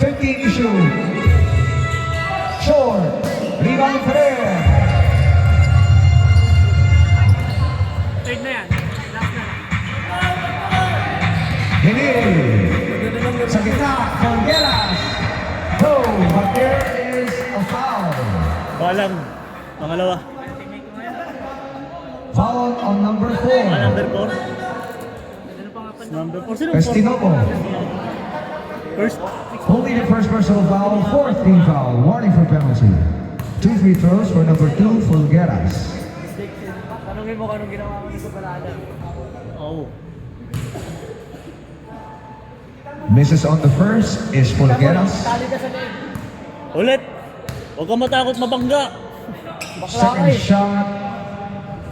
15 to shoot. Short. Rebound Ferrer. Third na yan. Last na. Hinil. Sa gitna. Congelas. Go. But there is a foul. Balang. Pangalawa. Foul on number 4. Number 4. Number 4. Sino 4? Estinoco. First. Only the first personal foul. Fourth team foul. Warning for penalty. 2 free throws for number 2, Fulgueras. Tanungin mo kung anong ginawa ko nito palala. Oo. Misses on the first is Fulgueras. Tali ka sa leg. Ulit. Huwag kang matakot mabangga. Second shot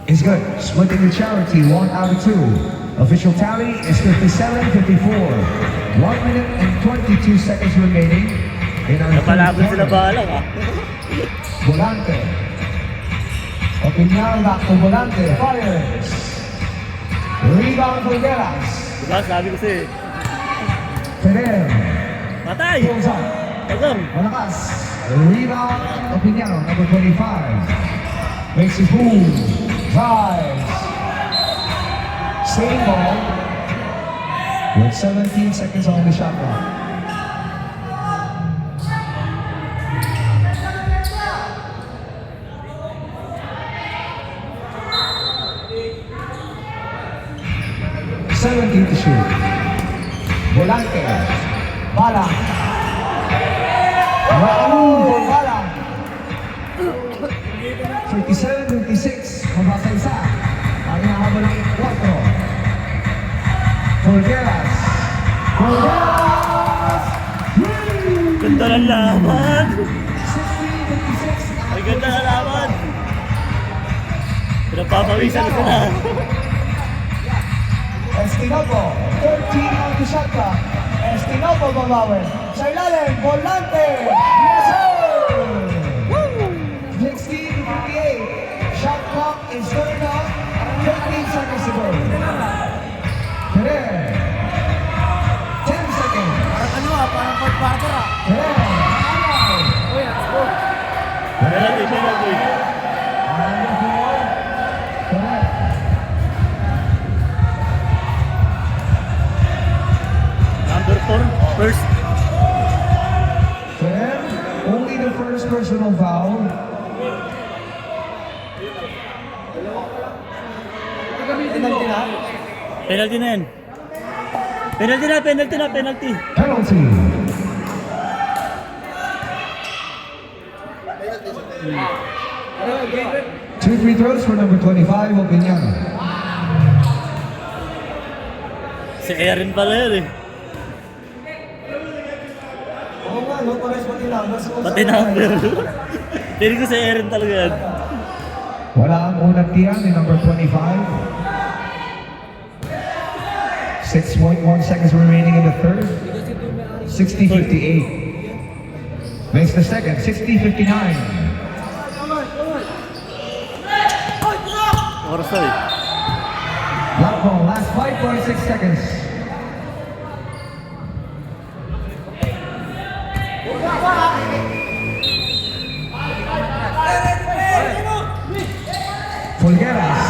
is good. Splitting the charity, 1 out of 2. Official tally is 57-54. 1 minute and 22 seconds remaining in our third Napalaban sila quarter. balang ah. Volante. Opiniano back to Volante. Fires. Rebound for Velas. Diba? Sabi ko sa'yo. Ferrer. Patay! Pulls up. Tagang. Malakas. Rebound. Opiniano, number 25. Makes his move. Drives. Same ball. With 17 seconds on the shot clock. Seventeen to shoot. Volante. Balang. Raul for Balang. 37-56. Mabasa isa. Ang hinahabol ng 4. Fulgueras. Fulgueras! Ganda ng laban! 16-56. Ay, ganda ng laban! Pinapapawisan ko na. Estinoco, 13 on the shot clock. Estinoco babawi. Sa ilalim, Volante. Yes, sir! 16-58. Shot clock is turned on. 15 seconds to go. Ferrer. 10 seconds. Parang ano ah, parang fourth quarter ah. Ferrer. Uy, let's go. Penalty, penalty. Number 4. Ferrer. Number 4, first. Ferrer, only the first personal foul. Penalty na yan. Penalty na, penalty na, penalty. Penalty. Two free throws for number 25, Opiniano. Si Aaron pala yun eh. Oo nga, no? Pares pati numbers. Pati number. Pili ko si Aaron talaga yan. Wala ang unang tiyan ni number 25. 6.1 seconds remaining in the third. 60-58. Makes the second, 60-59. Oras na eh. Lap ball, last 5.6 seconds. Fulgueras.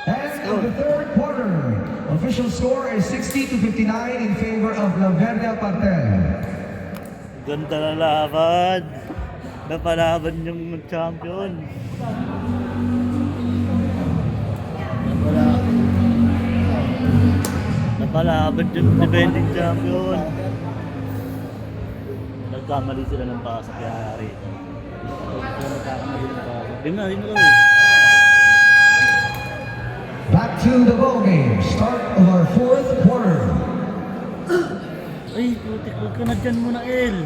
And in the third quarter, official score is 60-59 in favor of La Verde Apartel. Ganda na laban. Napalaban yung champion. Napalaban yung defending champion. Nagkamali sila ng pasok kaya rito. Nagkamali ng pasok. Di na eh. Back to the ball game. Start of our fourth quarter. Ay, putik, huwag ka na dyan muna, El.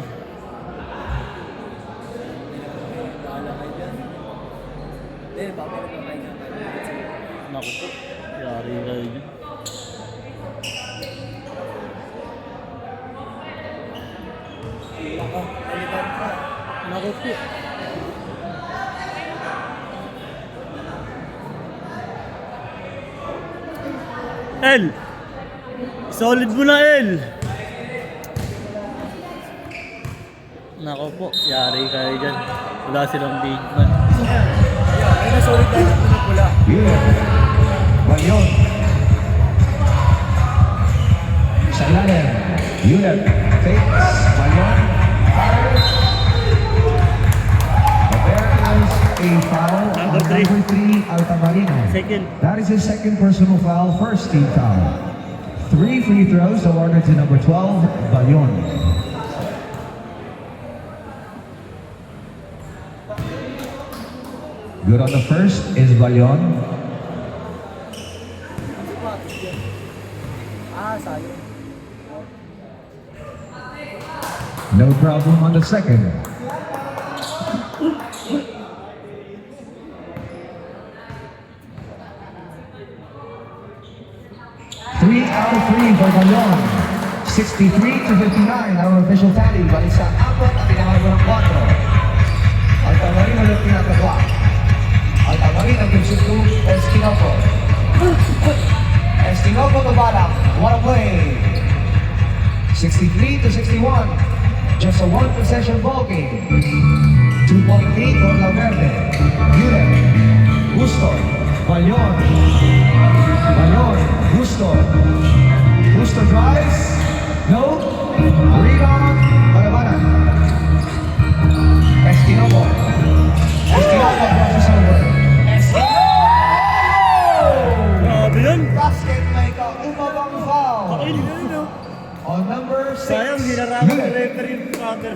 Naku po, yari kayo dyan. Naku po. El! Solid mo na, El! Nako po, yari kayo dyan. Wala silang big man. Yun. Balyon. Sa ilalim. Yun. Takes. Balyon. Fires. But there is a foul on Number three. number 3, Altamarino. Second. That is his second personal foul, first team foul. 3 free throws awarded to number 12, Balyon. Good on the first is Balyon. No problem on the second. Three out of 3 for Balyon. 63-59 our official tally. Balik sa apat at tinawago ng 4. Altamarino ulit tinatagwa. Altamarino gives it to Estinoco. Estinoco to Balak. What a play. 63-61. Just a one possession ball game. 2-point lead for La Verde. Yulem. Gusto. Balyon. Balyon. Gusto. Gusto drives. No. Rebound. Malabanan. Estinoco. Estinoco crosses over. Grabe yun! Basket may kaumabang foul. Ay, yun yun. On number 6. Sayang, hinaraman ng referee yung camera.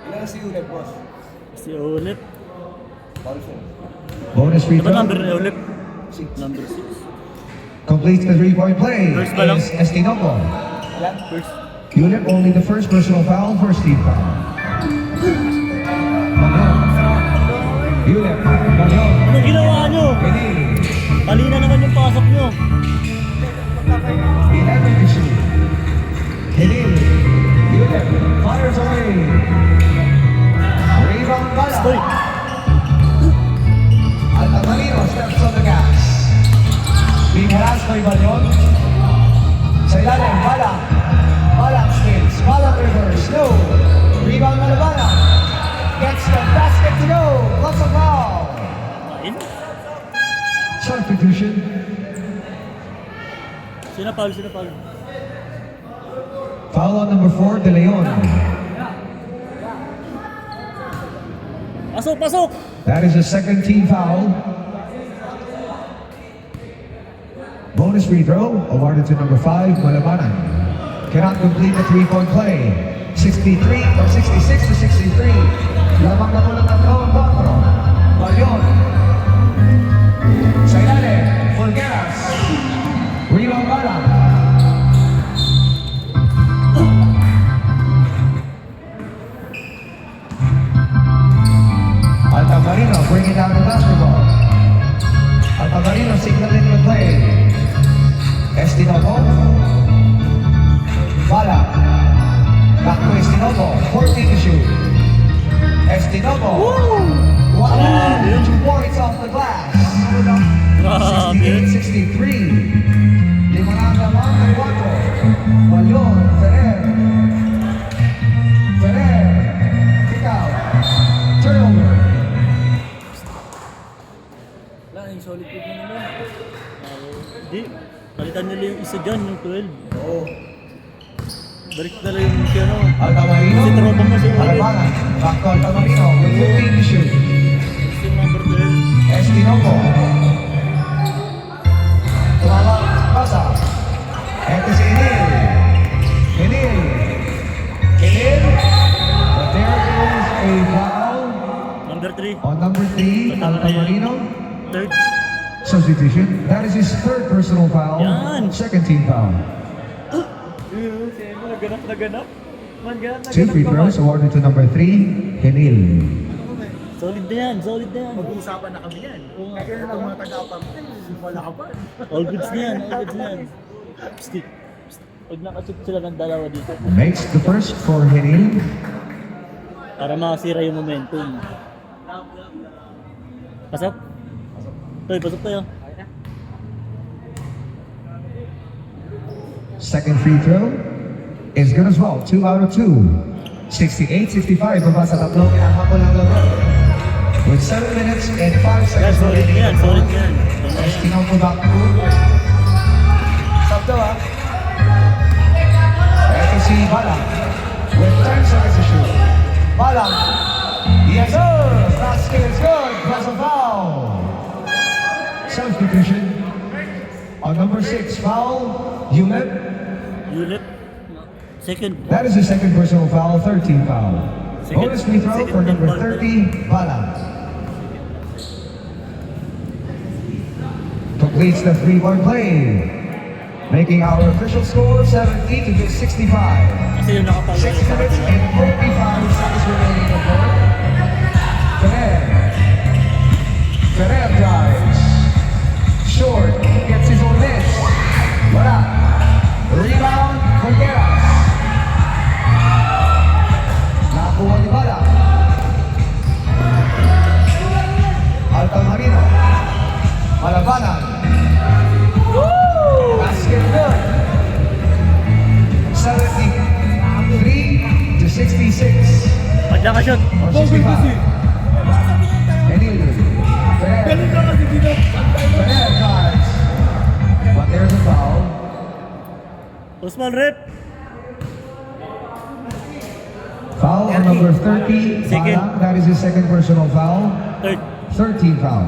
Ilan si Ulep, boss? Si Ulip. Paulson. Bonus free Diba throw. number ni Ulip? Number 6. Completes the 3-point play. First pa lang. Is Estinoco. Ilan? First. Yulip only the first personal foul, first team foul. Balyon. Yulip. Balyon. Anong ginawa nyo? Pili. Kanina naman yung pasok nyo. 11 to shoot. Hilil. Yulip. Fires away. Rebound bala. Stoy. Altamarino steps on the gas. Binaras kay Balyon. Sa ilalim, Balak. Balak spins. Balak reverse. No. Rebound Malabana. Gets the basket to go. Plus a foul. Kain? Substitution. Sino foul? Sino foul? Foul on number 4, De Leon. Pasok! Pasok! That is a second team foul. Bonus free throw awarded to number 5, Malabanan. Cannot complete the 3-point play. 63 or 66 to 63. Lamang na po ng tatlong kontro. Balyon. Sa ilalim, Fulgueras. Rebound bala. 63. Limonada Mante 4. Balyon, Ferrer. Ferrer. Kick out. Turnover. Wala, yung solid food na naman. Di, palitan nila yung isa dyan, yung 12. Oo. Balik na lang yung si ano. Altamarino. Si Tropa mo si Ulit. Alabana. Back to Altamarino with 15 to shoot. Si number 12. Espinoco. Tumawag. Pasa. Ito si Enil. Enil. Enil. But there goes a foul Number 3. on number 3, Altamarino. Third. Substitution. That is his third personal foul. Yan. Second team foul. Naganap na ganap. Man, ganap na 2 free throws awarded to number 3, Henil. Solid na yan, solid na yan. Mag-uusapan na kami yan. Oo nga. Kaya itong mga taga-apam, wala ka pa. All goods na yan, all goods na yan. Stick. Pag nakashoot sila ng dalawa dito, Makes the first for Henil. para makasira yung momentum. Pasok? Toy, pasok tayo. Second free throw is good as well. 2 out of 2. 68-65 baba sa tatlong kinahapon ng laro. With 7 minutes and 5 Yan, seconds solid remaining yan, in the solid fourth. yan. Yan na yan. Espinoco back to Sabdo ha. Ito si Balang with 10 seconds to shoot. Balang. Yes sir! Basket is good. Plus a foul. Substitution. On number 6, foul. Unit. Ulip. Second. That is the second personal foul, 13 foul. Second- Bonus free throw second for number ball. 30, Balang. Completes the 3-point play. Making our official score 70 to 65. Kasi yung 6 nakapagay sa minutes kanila. and 45 seconds remaining in the fourth. Ferrer. Ferrer drives. Short. Gets his own miss. Wala. Rebound. Forgeras. Nakakuha ni Bala. Altamarino. Malabanan. Basket good. 73 to 66. Pag nakashoot. Or 65. Enil. Ferrer. Ferrer drives. But there's a foul. Osman Rep. Foul on number 30. Second. Balang. That is his second personal foul. Third. 13 foul.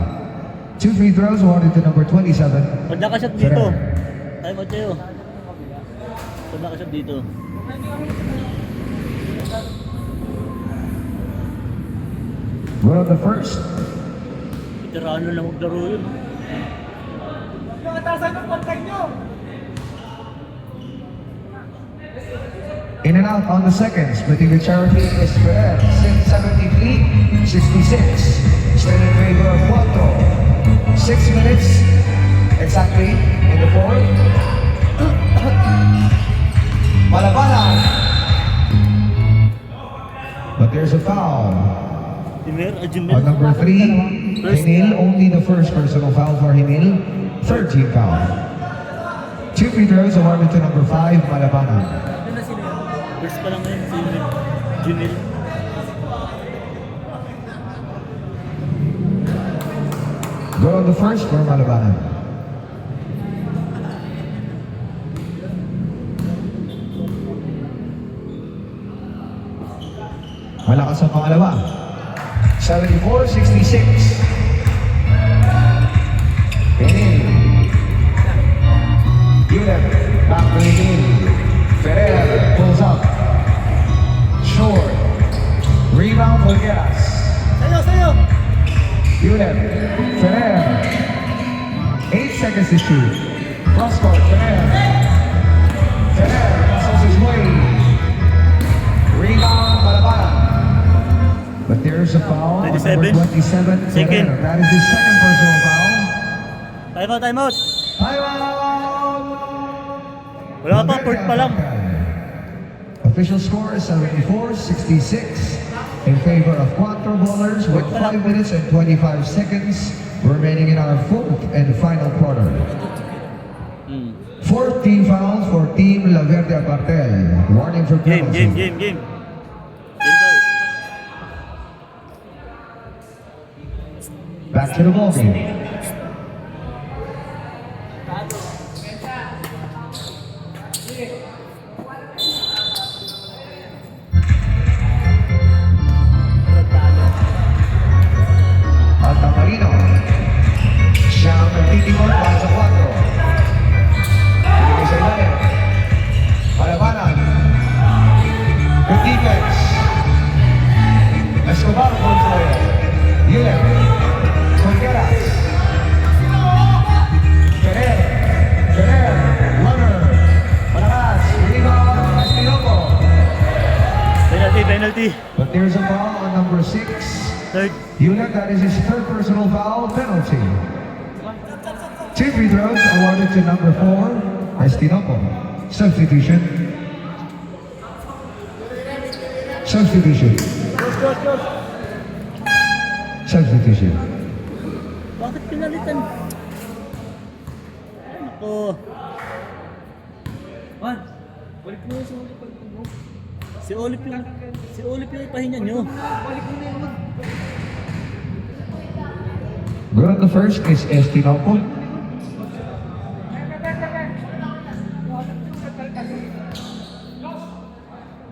2 free throws awarded to number 27. Pag nakashot dito. Time out tayo. Pag nakashot dito. We're on the first. Veterano lang maglaro yun. In and out on the second, splitting the charity is Ferrer. 73, 66. Still in favor of Cuatro. 6 minutes exactly in the fourth. Malabanan. But there's a foul. Timer, On number 3, Henil, only the first personal foul for Henil. 13 foul. 2 free throws awarded to number 5, Malabanan. First pa lang ngayon si Junil. Go on the first for Malabanan. Malakas ang pangalawa. 74-66. Henil. Unit. Back to Henil. Ferrer pulls up. Short. Rebound for Geras. Sayo! Unit. Ferrer. 8 seconds to shoot. Cross court. Ferrer. Ferrer muscles his way. Rebound. Malabanan. But there's a foul on 27. number 27. Second. Ferrer. That is his second personal foul. Time out, time out. Timeout! Wala pa, fourth pa lang. Official score is 74-66 in favor of Cuatro Bowlers with 5 minutes and 25 seconds remaining in our fourth and final quarter. 14 fouls for Team La Verde Cartel. Warning for Game, penalty. game, game, game. Game tayo. Back to the ball game. Alta Marino. Siya ang nagtitimon para sa 4. Binigay sa ilalim. Palabanan. Good defense. Escobar pulls away. Guillen. Congueras. Ferrer. Ferrer. Runner. Malakas. Rebound. Espinoco. Penalty, penalty. But there's a foul on number 6. Third. Guillen, that is his third personal foul penalty. 2 free throws awarded to number 4, Estinoco. Substitution. Substitution. Substitution. Bakit pinalitan? Ay, nako. Man, balik mo sa ulit pag mo. Si Olip yung ipahinga nyo. Balik mo na yun. Good on the first is Estinoco.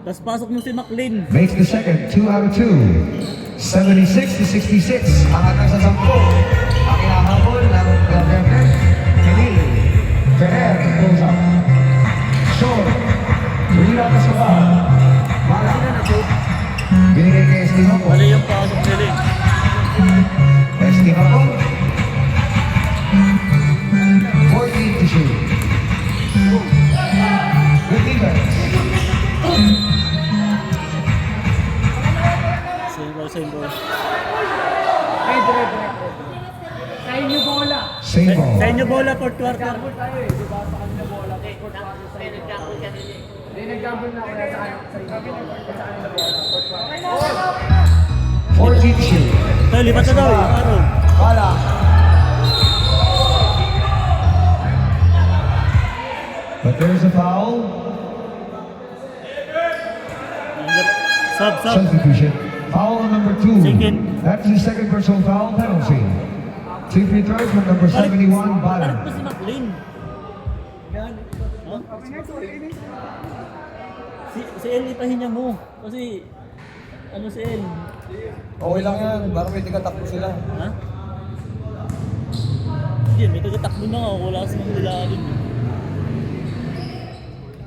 Tapos pasok mo si McLean. Makes the second, 2 out of 2. 76-66. Ang atas sa 10. Ang inahabol ng Laverde. Emil. Ferrer pulls up. Short. Rebound sa ball. Mala. Binigay kay Estinoco. Mali yung pasok nila eh. Estinoco. 14 to shoot. Good defense. Same ball. Ay, dire. Sa inyo bola. Same ball. Sa inyo bola, fourth quarter. Gamble tayo eh, di ba? Sa kanila bola. Hindi, nag-gamble na ako na sa inyo. Sa kanila bola. 14 to shoot. Tayo, lipat na daw yung araw. Wala. But there's a foul. Sub. Substitution. Foul on number 2. Second. That's his second personal foul penalty. 2 free throws from number 71, Balik Balan. pa si McLean. Ha? Si El ipahinga mo. Kasi, ano si El? Okay lang yan. Baka may tigatakbo sila. Ha? Hindi, may tagatakbo na nga. Wala sa mga nilalim.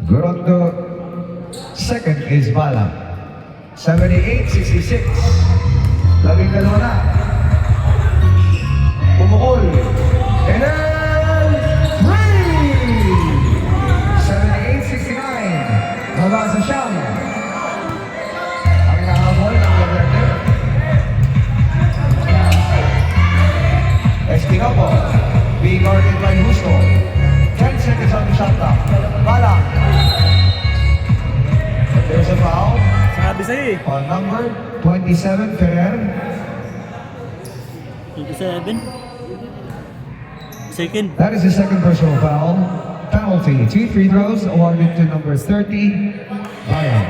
Good on the second is Balan. 78-66. Labing dalawa na. Pumukol. And then 3! 78-69. Baba sa Siyam. Ang nahabol ng Laverde. Espinoco. Being guarded by Justo. 10 seconds on the shot clock. Bala. But there's a foul. Sabi sa'yo eh. On number 27, Ferrer. 27. Second. That is his second personal foul. Penalty. 2 free throws awarded to number 30, Bayan.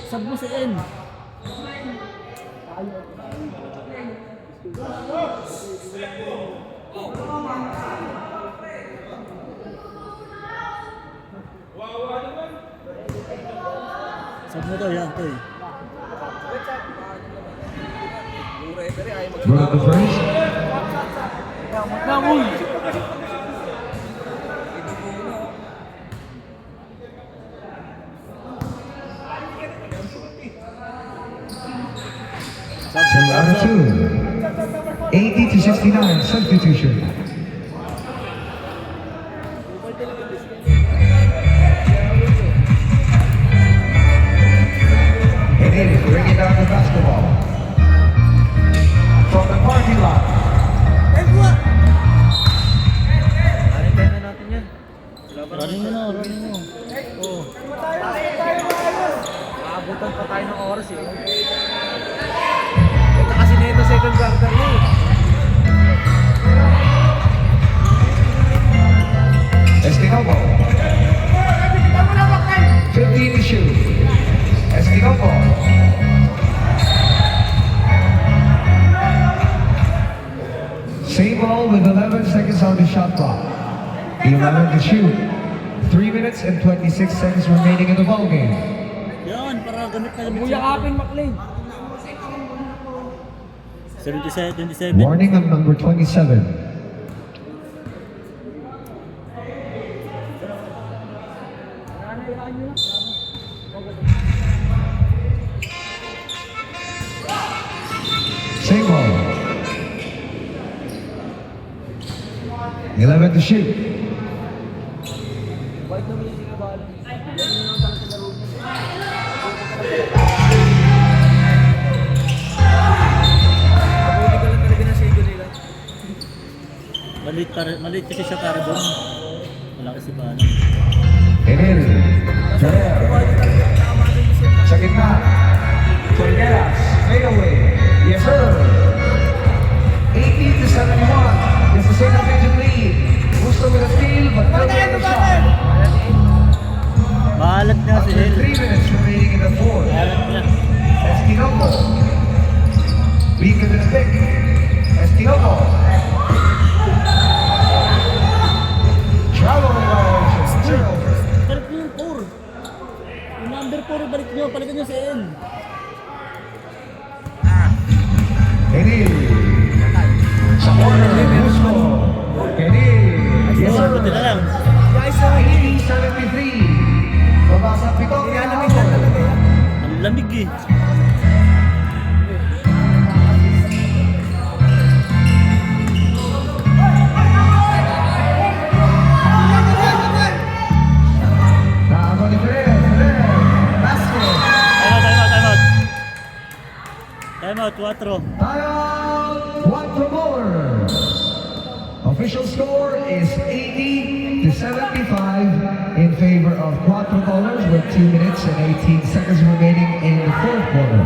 Sab mo si El. Sab mo daw yan, Toy. Good on the first. Two out of 2. 80-69, substitution. Emil bringing down the basketball. From the parking lot. Running mo na, running mo. Oh. Maabutan pa tayo ng oras eh. Ito kasi nito second quarter na eh. Esquinopo. 15 to shoot. Esquinopo. Same ball with 11 seconds on the shot clock. 11 to shoot. 3 minutes and 26 seconds remaining in the ball game. Yan, para gamit na gamit. Buyakapin, McLean. 27. Warning on number 27. Same ball. 11 to shoot. Balik naman yung sinabala. Ganun lang talaga sa laro niya. Abuli ka lang talaga ng sigo nila. Maliit kasi siya para doon. Malaki si Bana. Emil. Ferrer. Sa gitna. Torgueras. Fade away. Yes, sir. 18 to 71. It's the single digit lead. Gusto with a steal, but no get the shot. Maalat niya si Under Hel. 3 minutes remaining in the fourth. Maalat niya. Esquinopo. Beat with the stick. Esquinopo. Travel violations. Turnover. Balik niyo yung 4. Yung number 4, balik niyo. Palitan niyo si En. Enil. Sa corner. Busco. Enil. Yes, sir. Buti na lang. Guys, 18-73. Babasa pito. nilalamig lang talaga yan. Ang lamig eh. Nakago ni Ferrer. Basket. Time out, 4. Timeout. 4 more. Official score is 80 to 75 in favor of Cuatro Colors with 2 minutes and 18 seconds remaining in the fourth quarter.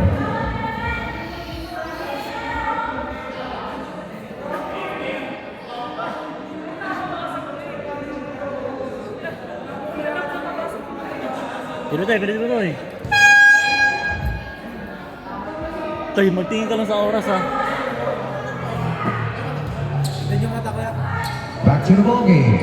Pinutoy. Toy, magtingin ka lang sa oras ha. Tignan yung mata kaya. Back to the ball game.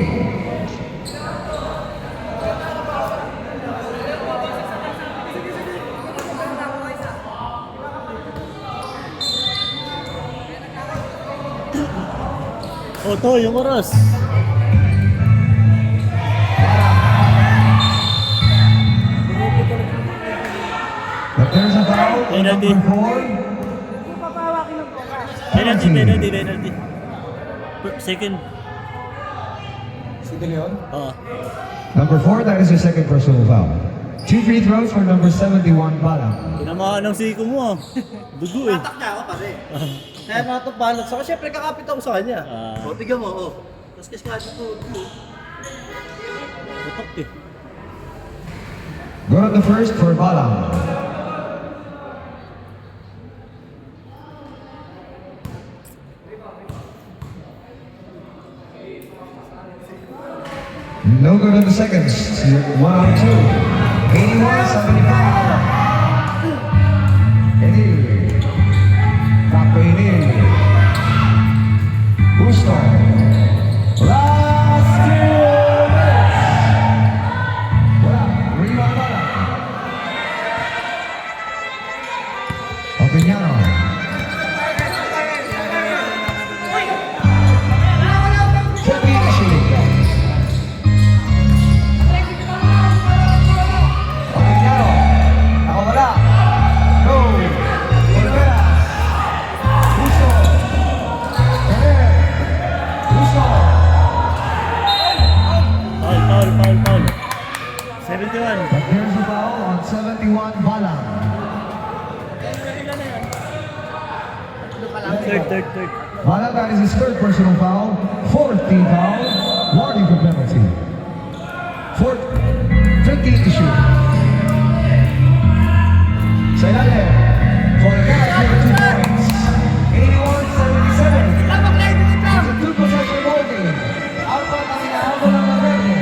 O, to, yung oras. But there's a foul on Penalty. number 4. Penalty. Second. Si De Leon? Oo. Number 4, that is the second personal foul. 2 free throws for number 71, Bala. Tinamaan ng siko mo ah. Dugo eh. Tatak niya ako pare. Kaya nakatabalat ako. Siyempre kakapit ako sa kanya. O, tignan mo, o. Tapos kasi nga dito. Butok eh. Go to the first for Bala. No good in the seconds. 1 on 2. 81-75. Enil. Back to Enil. Busto. Last 2 minutes. Wala. Rebound Bala. Opiniano. Foul. 71. But there's a foul on 71 Bala. Third. Bala, that is his third personal foul. Fourth team foul. Warning for penalty. Fourth, 15 to shoot. Sa ilalim. For the Cavs, here are 2 points. 81-77. It's a 2-possession ball game. Apat ang inahabol ng Laverde.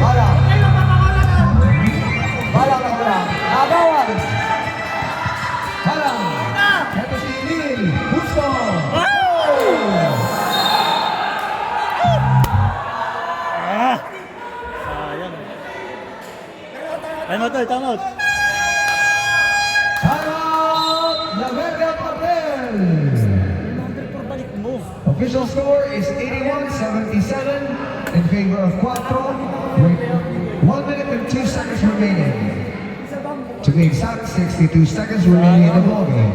Balang. Balang na wala. Agawan. Balang. Ito si Lil. Gusto. Ah! Sayang. Time out, time out. Timeout. Laverde Papel. Number 4 balik mo. Official score is 81-77 in favor of Cuatro with 1 minute and 2 seconds remaining. To be exact, 62 seconds remaining in the ballgame.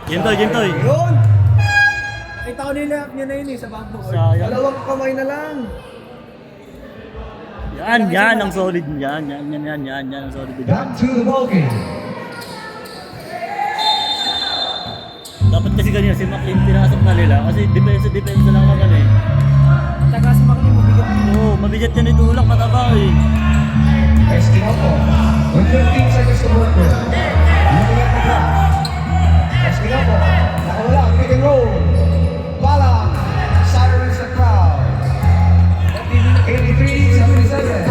Gintoy. Yun! Nakita ko nila niya na yun eh, sa bangko. Sayang. Dalawang kamay na lang. Yan ang solid. Yan ang solid. Back to the ballgame. Dapat kasi ganyan si McLean pinasok na nila kasi defense lang naman eh. Taga sa mga mabigat. Oo, mabigat yan ito ulak, mataba eh. Espinoco with 15 seconds to work with. Looking at the clock. Espinoco, nakawala, pick and roll. Balang, sirens the crowd. 83-77.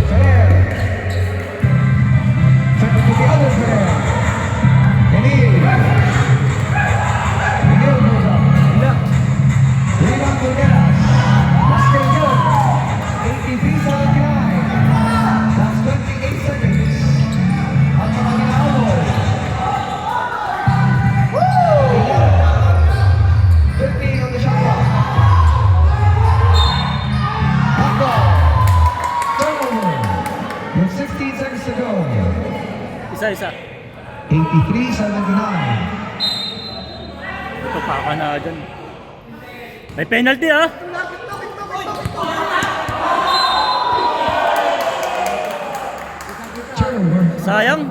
Fair. Turn to the other fair. Enil. Enil goes up. Rebound Guneras. That's still good. 83-79. That's 28 seconds. At mga ginagawa. Woo! 15 on the shot clock. Back turnover. With 16 seconds to go. Isa. 83-79. Ito pa ka na dyan. May penalty ah. Turnover. Sayang.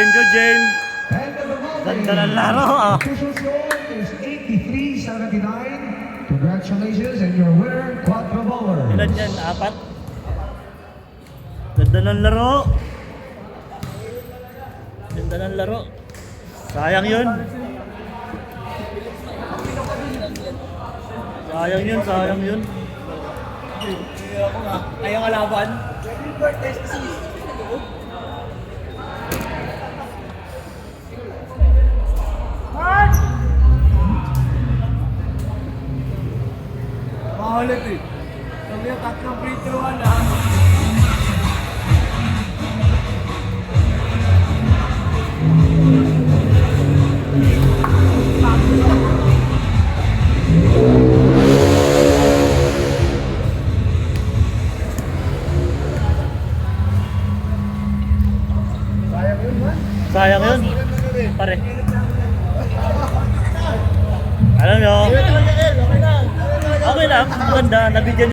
Go Jane. End of the ball Ganda game. ng laro ah. Official score is 83-79. Congratulations and your winner, Cuatro Bowlers. Ilan yan? 4? Ganda ng laro. Ganda ng laro. Sayang yun. Sayang yun. Ayaw kalaban. Mahalit eh. Sabi yung tatlong free throw lang. Sayang yun. Pare. Alam nyo? Okay lang. Maganda. Nabigyan